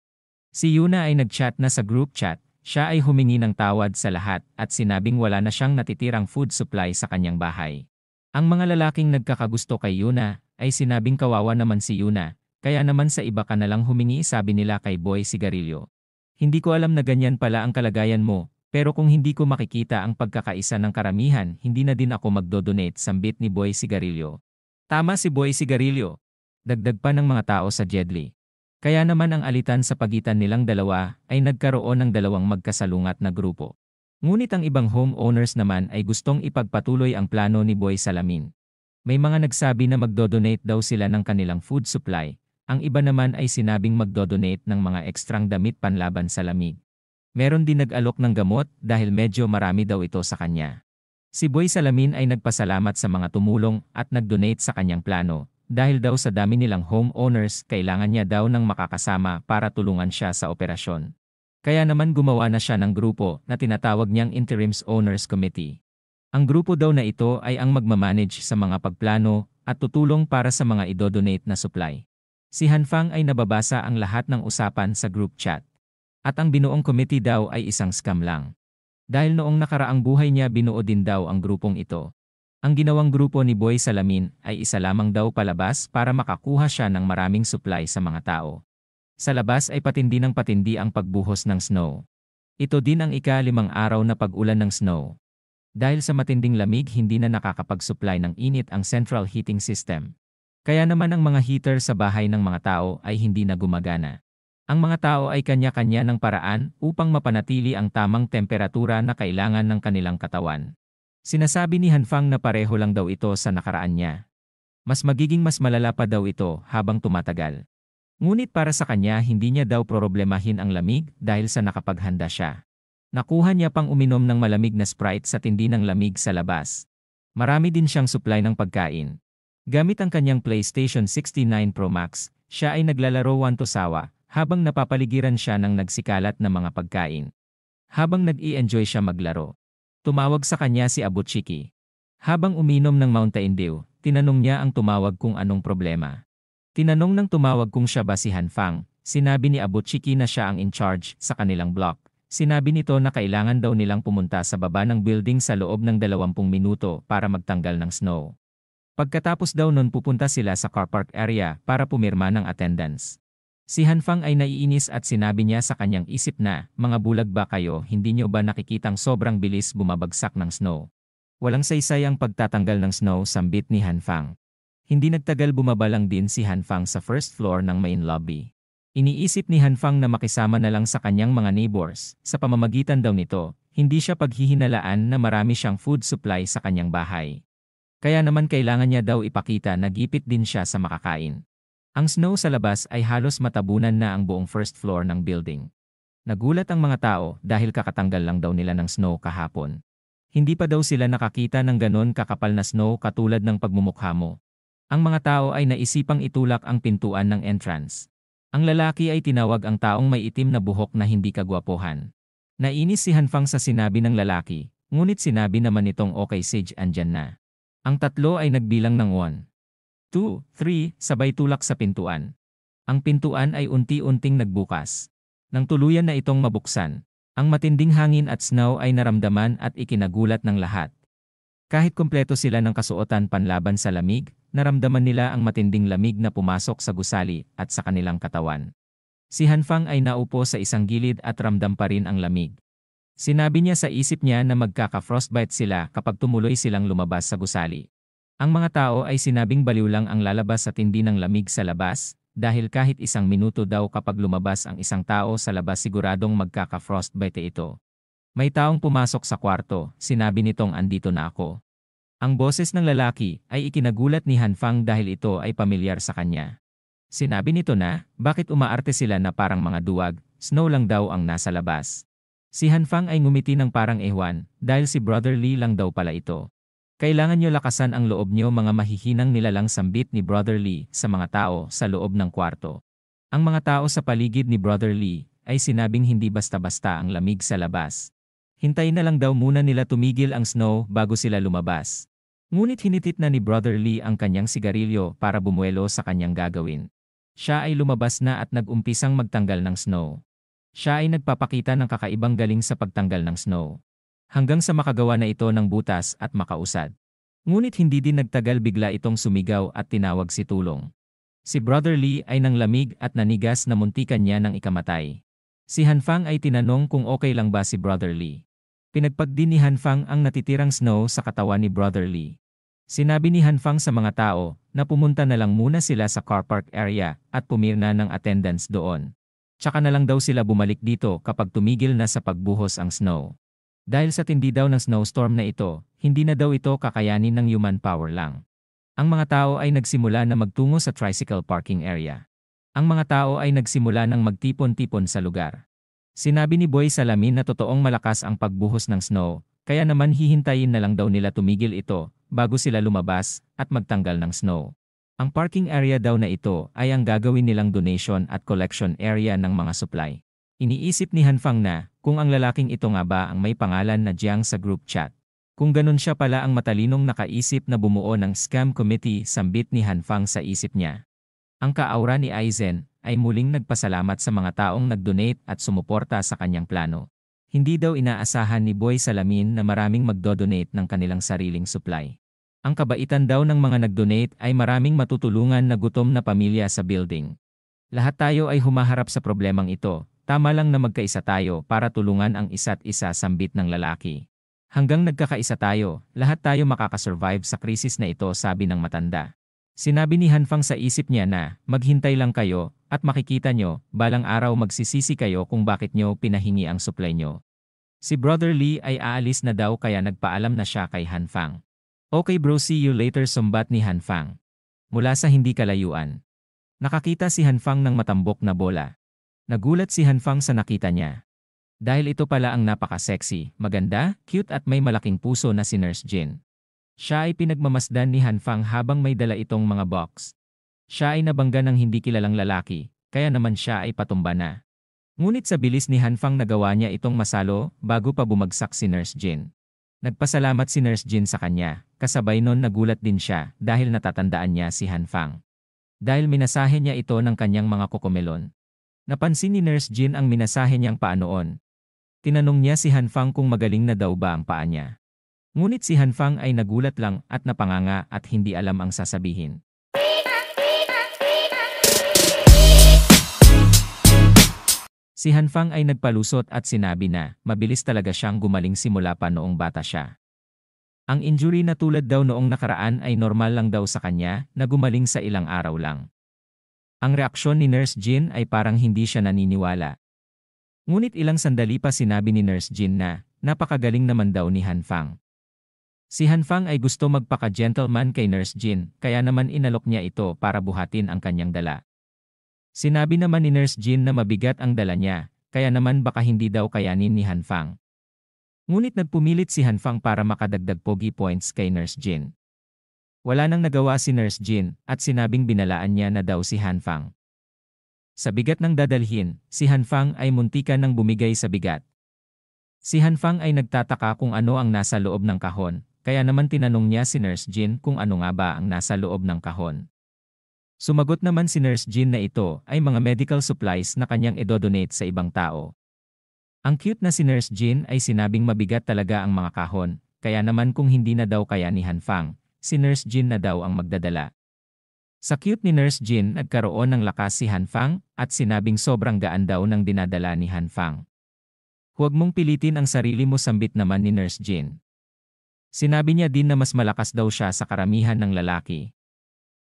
Si Yuna ay nag-chat na sa group chat, siya ay humingi ng tawad sa lahat at sinabing wala na siyang natitirang food supply sa kanyang bahay. Ang mga lalaking nagkakagusto kay Yuna ay sinabing kawawa naman si Yuna, kaya naman sa iba ka na lang humingi sabi nila kay Boy Sigarilyo. Hindi ko alam na ganyan pala ang kalagayan mo, pero kung hindi ko makikita ang pagkakaisa ng karamihan, hindi na din ako magdodonate sambit ni Boy Sigarilyo. Tama si Boy Sigarilyo. Dagdag pa ng mga tao sa Jedli. Kaya naman ang alitan sa pagitan nilang dalawa ay nagkaroon ng dalawang magkasalungat na grupo. Ngunit ang ibang homeowners naman ay gustong ipagpatuloy ang plano ni Boy Salamin. May mga nagsabi na magdodonate daw sila ng kanilang food supply. Ang iba naman ay sinabing magdodonate ng mga ekstrang damit panlaban sa lamig. Meron din nag-alok ng gamot dahil medyo marami daw ito sa kanya. Si Boy Salamin ay nagpasalamat sa mga tumulong at nag-donate sa kanyang plano. Dahil daw sa dami nilang homeowners, kailangan niya daw ng makakasama para tulungan siya sa operasyon. Kaya naman gumawa na siya ng grupo na tinatawag niyang Interims Owners Committee. Ang grupo daw na ito ay ang magmamanage sa mga pagplano at tutulong para sa mga idodonate na supply. Si Hanfang ay nababasa ang lahat ng usapan sa group chat. At ang binuong committee daw ay isang scam lang. Dahil noong nakaraang buhay niya binuo din daw ang grupong ito. Ang ginawang grupo ni Boy Salamin ay isa lamang daw palabas para makakuha siya ng maraming supply sa mga tao. Sa labas ay patindi ng patindi ang pagbuhos ng snow. Ito din ang ika-5 araw na pag-ulan ng snow. Dahil sa matinding lamig hindi na nakakapag-supply ng init ang central heating system. Kaya naman ang mga heater sa bahay ng mga tao ay hindi na gumagana. Ang mga tao ay kanya-kanya ng paraan upang mapanatili ang tamang temperatura na kailangan ng kanilang katawan. Sinasabi ni Hanfang na pareho lang daw ito sa nakaraan niya. Mas magiging mas malala pa daw ito habang tumatagal. Ngunit para sa kanya hindi niya daw problemahin ang lamig dahil sa nakapaghanda siya. Nakuha niya pang uminom ng malamig na Sprite sa tindi ng lamig sa labas. Marami din siyang supply ng pagkain. Gamit ang kanyang PlayStation 69 Pro Max, siya ay naglalaro Wantosawa habang napapaligiran siya ng nagsikalat na mga pagkain. Habang nag-i-enjoy siya maglaro, tumawag sa kanya si Abuchiki. Habang uminom ng Mountain Dew, tinanong niya ang tumawag kung anong problema. Tinanong ng tumawag kung siya ba si Hanfang. Sinabi ni Abuchiki na siya ang in charge sa kanilang block. Sinabi nito na kailangan daw nilang pumunta sa baba ng building sa loob ng 20 minuto para magtanggal ng snow. Pagkatapos daw nun pupunta sila sa car park area para pumirma ng attendance. Si Hanfang ay naiinis at sinabi niya sa kanyang isip na, mga bulag ba kayo, hindi niyo ba nakikitang sobrang bilis bumabagsak ng snow? Walang saysay ang pagtatanggal ng snow sambit ni Hanfang. Hindi nagtagal bumabalang din si Hanfang sa first floor ng main lobby. Iniisip ni Hanfang na makisama na lang sa kanyang mga neighbors, sa pamamagitan daw nito, Hindi siya paghihinalaan na marami siyang food supply sa kanyang bahay. Kaya naman kailangan niya daw ipakita na gipit din siya sa makakain. Ang snow sa labas ay halos matabunan na ang buong first floor ng building. Nagulat ang mga tao dahil kakatanggal lang daw nila ng snow kahapon. Hindi pa daw sila nakakita ng ganon kakapal na snow katulad ng pagmumukha mo. Ang mga tao ay naisipang itulak ang pintuan ng entrance. Ang lalaki ay tinawag ang taong may itim na buhok na hindi kagwapuhan. Nainis si Hanfang sa sinabi ng lalaki, ngunit sinabi naman nitong okay Sage andyan na. Ang tatlo ay nagbilang ng 1, 2, 3, sabay tulak sa pintuan. Ang pintuan ay unti-unting nagbukas. Nang tuluyan na itong mabuksan, ang matinding hangin at snow ay naramdaman at ikinagulat ng lahat. Kahit kumpleto sila ng kasuotan panlaban sa lamig, naramdaman nila ang matinding lamig na pumasok sa gusali at sa kanilang katawan. Si Hanfang ay naupo sa isang gilid at ramdam pa rin ang lamig. Sinabi niya sa isip niya na magkaka-frostbite sila kapag tumuloy silang lumabas sa gusali. Ang mga tao ay sinabing baliw lang ang lalabas sa tindi ng lamig sa labas, dahil kahit isang minuto daw kapag lumabas ang isang tao sa labas siguradong magkaka-frostbite ito. May taong pumasok sa kwarto, sinabi nitong andito na ako. Ang boses ng lalaki ay ikinagulat ni Hanfang dahil ito ay pamilyar sa kanya. Sinabi nito na, bakit umaarte sila na parang mga duwag, snow lang daw ang nasa labas. Si Hanfang ay ngumiti ng parang ewan, dahil si Brother Lee lang daw pala ito. Kailangan nyo lakasan ang loob nyo mga mahihinang nilalang sambit ni Brother Lee sa mga tao sa loob ng kwarto. Ang mga tao sa paligid ni Brother Lee ay sinabing hindi basta-basta ang lamig sa labas. Hintayin na lang daw muna nila tumigil ang snow bago sila lumabas. Ngunit hinitit na ni Brother Lee ang kanyang sigarilyo para bumuelo sa kanyang gagawin. Siya ay lumabas na at nag-umpisang magtanggal ng snow. Siya ay nagpapakita ng kakaibang galing sa pagtanggal ng snow. Hanggang sa makagawa na ito ng butas at makausad. Ngunit hindi din nagtagal bigla itong sumigaw at tinawag si tulong. Si Brother Lee ay nanglamig at nanigas na muntikan niya ng ikamatay. Si Hanfang ay tinanong kung okay lang ba si Brother Lee. Pinagpagdi ni Hanfang ang natitirang snow sa katawan ni Brother Lee. Sinabi ni Hanfang sa mga tao na pumunta na lang muna sila sa car park area at pumirna ng attendance doon. Tsaka na lang daw sila bumalik dito kapag tumigil na sa pagbuhos ang snow. Dahil sa tindi daw ng snowstorm na ito, hindi na daw ito kakayanin ng human power lang. Ang mga tao ay nagsimula na magtungo sa tricycle parking area. Ang mga tao ay nagsimula ng magtipon-tipon sa lugar. Sinabi ni Boy Salamin na totoong malakas ang pagbuhos ng snow, kaya naman hihintayin na lang daw nila tumigil ito bago sila lumabas at magtanggal ng snow. Ang parking area daw na ito ay ang gagawin nilang donation at collection area ng mga supply. Iniisip ni Hanfang na kung ang lalaking ito nga ba ang may pangalan na Jiang sa group chat. Kung ganun siya pala ang matalinong nakaisip na bumuo ng scam committee sambit ni Hanfang sa isip niya. Ang kaaura ni Aizen ay muling nagpasalamat sa mga taong nag-donate at sumuporta sa kanyang plano. Hindi daw inaasahan ni Boy Salamin na maraming magdo-donate ng kanilang sariling supply. Ang kabaitan daw ng mga nag-donate ay maraming matutulungan na gutom na pamilya sa building. Lahat tayo ay humaharap sa problemang ito, tama lang na magkaisa tayo para tulungan ang isa't isa sambit ng lalaki. Hanggang nagkakaisa tayo, lahat tayo makakasurvive sa krisis na ito sabi ng matanda. Sinabi ni Hanfang sa isip niya na maghintay lang kayo at makikita nyo, balang araw magsisisi kayo kung bakit nyo pinahingi ang supply nyo. Si Brother Lee ay aalis na daw kaya nagpaalam na siya kay Hanfang. Okay bro, see you later sumbat ni Hanfang. Mula sa hindi kalayuan. Nakakita si Hanfang ng matambok na bola. Nagulat si Hanfang sa nakita niya. Dahil ito pala ang napaka-sexy, maganda, cute at may malaking puso na si Nurse Jin. Siya ay pinagmamasdan ni Hanfang habang may dala itong mga box. Siya ay nabangga ng hindi kilalang lalaki, kaya naman siya ay patumba na. Ngunit sa bilis ni Hanfang nagawa niya itong masalo bago pa bumagsak si Nurse Jin. Nagpasalamat si Nurse Jin sa kanya, kasabay nun nagulat din siya dahil natatandaan niya si Hanfang. Dahil minasahe niya ito ng kanyang mga kokomelon. Napansin ni Nurse Jin ang minasahe niyang paa noon. Tinanong niya si Hanfang kung magaling na daw ba ang paa niya. Ngunit si Hanfang ay nagulat lang at napanganga at hindi alam ang sasabihin. Si Hanfang ay nagpalusot at sinabi na mabilis talaga siyang gumaling simula pa noong bata siya. Ang injury na tulad daw noong nakaraan ay normal lang daw sa kanya na gumaling sa ilang araw lang. Ang reaksyon ni Nurse Jin ay parang hindi siya naniniwala. Ngunit ilang sandali pa sinabi ni Nurse Jin na napakagaling naman daw ni Hanfang. Si Hanfang ay gusto magpaka-gentleman kay Nurse Jin, kaya naman inalok niya ito para buhatin ang kanyang dala. Sinabi naman ni Nurse Jin na mabigat ang dala niya, kaya naman baka hindi daw kayanin ni Hanfang. Ngunit nagpumilit si Hanfang para makadagdag pogi points kay Nurse Jin. Wala nang nagawa si Nurse Jin at sinabing binalaan niya na daw si Hanfang. Sa bigat ng dadalhin, si Hanfang ay muntikan ng bumigay sa bigat. Si Hanfang ay nagtataka kung ano ang nasa loob ng kahon, kaya naman tinanong niya si Nurse Jin kung ano nga ba ang nasa loob ng kahon. Sumagot naman si Nurse Jin na ito ay mga medical supplies na kanyang idodonate sa ibang tao. Ang cute na si Nurse Jin ay sinabing mabigat talaga ang mga kahon, kaya naman kung hindi na daw kaya ni Hanfang, si Nurse Jin na daw ang magdadala. Sa cute ni Nurse Jin nagkaroon ng lakas si Hanfang at sinabing sobrang gaan daw ng dinadala ni Hanfang. Huwag mong pilitin ang sarili mo, sambit naman ni Nurse Jin. Sinabi niya din na mas malakas daw siya sa karamihan ng lalaki.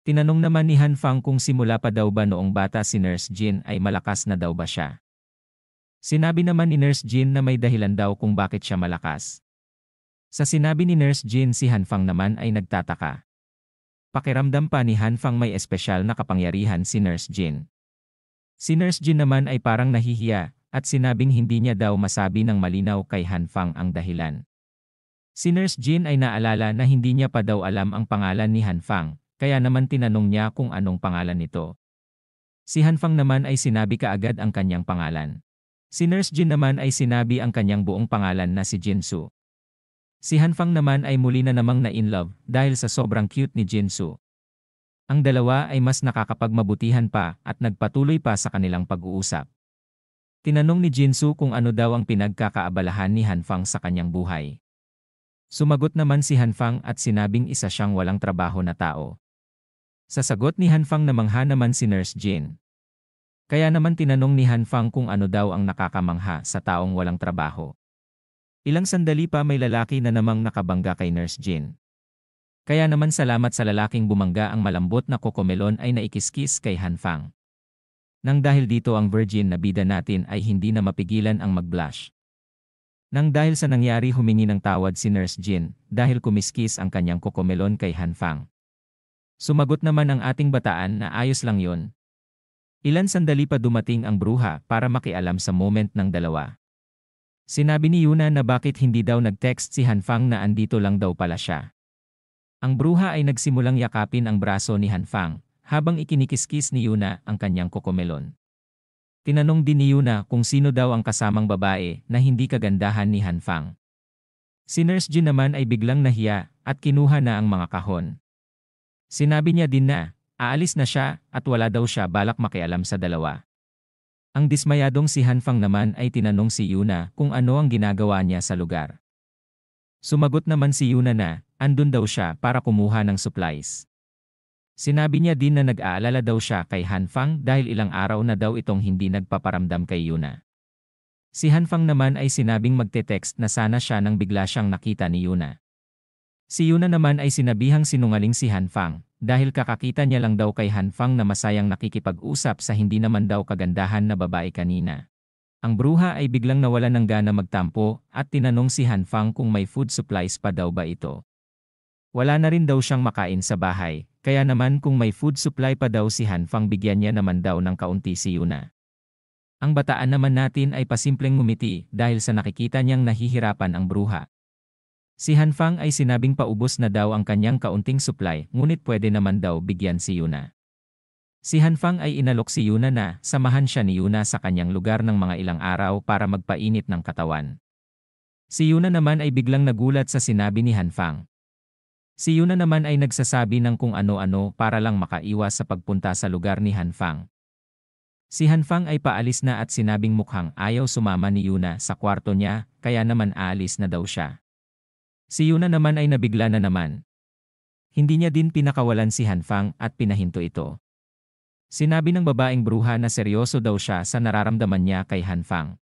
Tinanong naman ni Hanfang kung simula pa daw ba noong bata si Nurse Jin ay malakas na daw ba siya. Sinabi naman ni Nurse Jin na may dahilan daw kung bakit siya malakas. Sa sinabi ni Nurse Jin, si Hanfang naman ay nagtataka. Pakiramdam pa ni Hanfang may espesyal na kapangyarihan si Nurse Jin. Si Nurse Jin naman ay parang nahihiya at sinabing hindi niya daw masabi ng malinaw kay Hanfang ang dahilan. Si Nurse Jin ay naalala na hindi niya pa daw alam ang pangalan ni Hanfang, kaya naman tinanong niya kung anong pangalan nito. Si Hanfang naman ay sinabi kaagad ang kanyang pangalan. Si Nurse Jin naman ay sinabi ang kanyang buong pangalan na si Jinsu. Si Hanfang naman ay muli na namang na-inlove dahil sa sobrang cute ni Jinsu. Ang dalawa ay mas nakakapagmabutihan pa at nagpatuloy pa sa kanilang pag-uusap. Tinanong ni Jinsu kung ano daw ang pinagkakaabalahan ni Hanfang sa kanyang buhay. Sumagot naman si Hanfang at sinabing isa siyang walang trabaho na tao. Sa sagot ni Hanfang namangha naman si Nurse Jin. Kaya naman tinanong ni Hanfang kung ano daw ang nakakamangha sa taong walang trabaho. Ilang sandali pa may lalaki na namang nakabangga kay Nurse Jin. Kaya naman salamat sa lalaking bumangga, ang malambot na kokomelon ay naikiskis kay Hanfang. Nang dahil dito ang virgin na bida natin ay hindi na mapigilan ang mag-blush. Nang dahil sa nangyari humingi ng tawad si Nurse Jin dahil kumiskis ang kanyang kokomelon kay Hanfang. Sumagot naman ang ating bataan na ayos lang yon. Ilan sandali pa dumating ang bruha para makialam sa moment ng dalawa. Sinabi ni Yuna na bakit hindi daw nag-text si Hanfang na andito lang daw pala siya. Ang bruha ay nagsimulang yakapin ang braso ni Hanfang habang ikinikiskis ni Yuna ang kanyang kokomelon. Tinanong din ni Yuna kung sino daw ang kasamang babae na hindi kagandahan ni Hanfang. Si Nurse Jin naman ay biglang nahiya at kinuha na ang mga kahon. Sinabi niya din na aalis na siya at wala daw siya balak makialam sa dalawa. Ang dismayadong si Hanfang naman ay tinanong si Yuna kung ano ang ginagawa niya sa lugar. Sumagot naman si Yuna na andun daw siya para kumuha ng supplies. Sinabi niya din na nag-aalala daw siya kay Hanfang dahil ilang araw na daw itong hindi nagpaparamdam kay Yuna. Si Hanfang naman ay sinabing magte-text na sana siya nang bigla siyang nakita ni Yuna. Si Yuna naman ay sinabihang sinungaling si Hanfang dahil kakakita niya lang daw kay Hanfang na masayang nakikipag-usap sa hindi naman daw kagandahan na babae kanina. Ang bruha ay biglang nawalan ng gana magtampo at tinanong si Hanfang kung may food supplies pa daw ba ito. Wala na rin daw siyang makain sa bahay, kaya naman kung may food supply pa daw si Hanfang bigyan niya naman daw ng kaunti si Yuna. Ang bataan naman natin ay pasimpleng ngumiti dahil sa nakikita niyang nahihirapan ang bruha. Si Hanfang ay sinabing paubos na daw ang kanyang kaunting supply, ngunit pwede naman daw bigyan si Yuna. Si Hanfang ay inalok si Yuna na samahan siya ni Yuna sa kanyang lugar ng mga ilang araw para magpainit ng katawan. Si Yuna naman ay biglang nagulat sa sinabi ni Hanfang. Si Yuna naman ay nagsasabi ng kung ano-ano para lang makaiwas sa pagpunta sa lugar ni Hanfang. Si Hanfang ay paalis na at sinabing mukhang ayaw sumama ni Yuna sa kwarto niya, kaya naman aalis na daw siya. Si Yuna naman ay nabigla na naman. Hindi niya din pinakawalan si Hanfang at pinahinto ito. Sinabi ng babaeng bruha na seryoso daw siya sa nararamdaman niya kay Hanfang.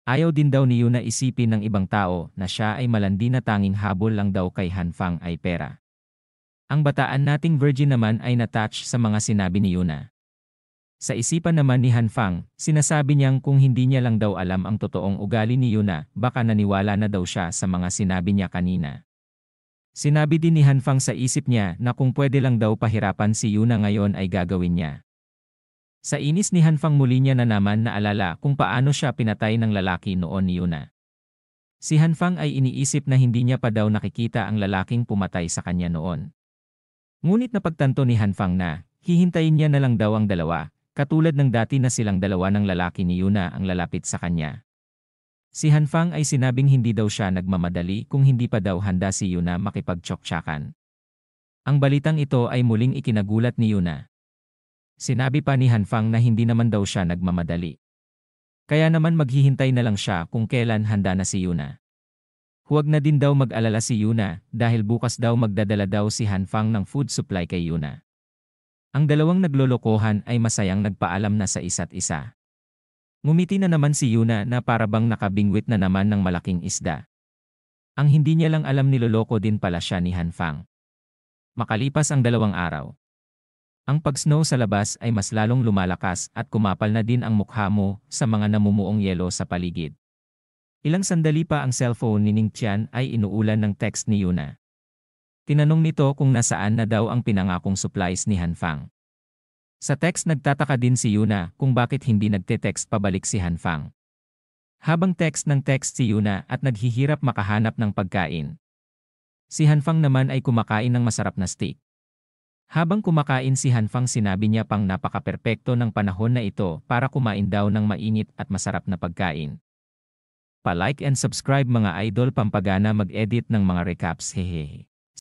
Ayaw din daw ni Yuna isipin ng ibang tao na siya ay malandi na tanging habol lang daw kay Hanfang ay pera. Ang bataan nating virgin naman ay na-touch sa mga sinabi ni Yuna. Sa isipan naman ni Hanfang, sinasabi niyang kung hindi niya lang daw alam ang totoong ugali ni Yuna, baka naniwala na daw siya sa mga sinabi niya kanina. Sinabi din ni Hanfang sa isip niya na kung pwede lang daw pahirapan si Yuna ngayon ay gagawin niya. Sa inis ni Hanfang muli niya na naman naalala kung paano siya pinatay ng lalaki noon ni Yuna. Si Hanfang ay iniisip na hindi niya pa daw nakikita ang lalaking pumatay sa kanya noon. Ngunit napagtanto ni Hanfang na hihintayin niya na lang daw ang dalawa, katulad ng dati na silang dalawa ng lalaki ni Yuna ang lalapit sa kanya. Si Hanfang ay sinabing hindi daw siya nagmamadali kung hindi pa daw handa si Yuna makipagtsoktsakan. Ang balitang ito ay muling ikinagulat ni Yuna. Sinabi pa ni Hanfang na hindi naman daw siya nagmamadali. Kaya naman maghihintay na lang siya kung kailan handa na si Yuna. Huwag na din daw mag-alala si Yuna dahil bukas daw magdadala daw si Hanfang ng food supply kay Yuna. Ang dalawang naglolokohan ay masayang nagpaalam na sa isa't isa. Ngumiti na naman si Yuna na parabang nakabingwit na naman ng malaking isda. Ang hindi niya lang alam niloloko din pala siya ni Hanfang. Makalipas ang 2 araw. Ang pag-snow sa labas ay mas lalong lumalakas at kumapal na din ang mukha mo sa mga namumuong yelo sa paligid. Ilang sandali pa ang cellphone ni Ning Tian ay inuulan ng text ni Yuna. Tinanong nito kung nasaan na daw ang pinangakong supplies ni Hanfang. Sa text nagtataka din si Yuna kung bakit hindi nagte-text pabalik si Hanfang. Habang text si Yuna at naghihirap makahanap ng pagkain. Si Hanfang naman ay kumakain ng masarap na steak. Habang kumakain si Hanfang sinabi niya pang napaka-perpekto ng panahon na ito para kumain daw ng mainit at masarap na pagkain. Pa-like and subscribe mga idol pampagana mag-edit ng mga recaps hehehe.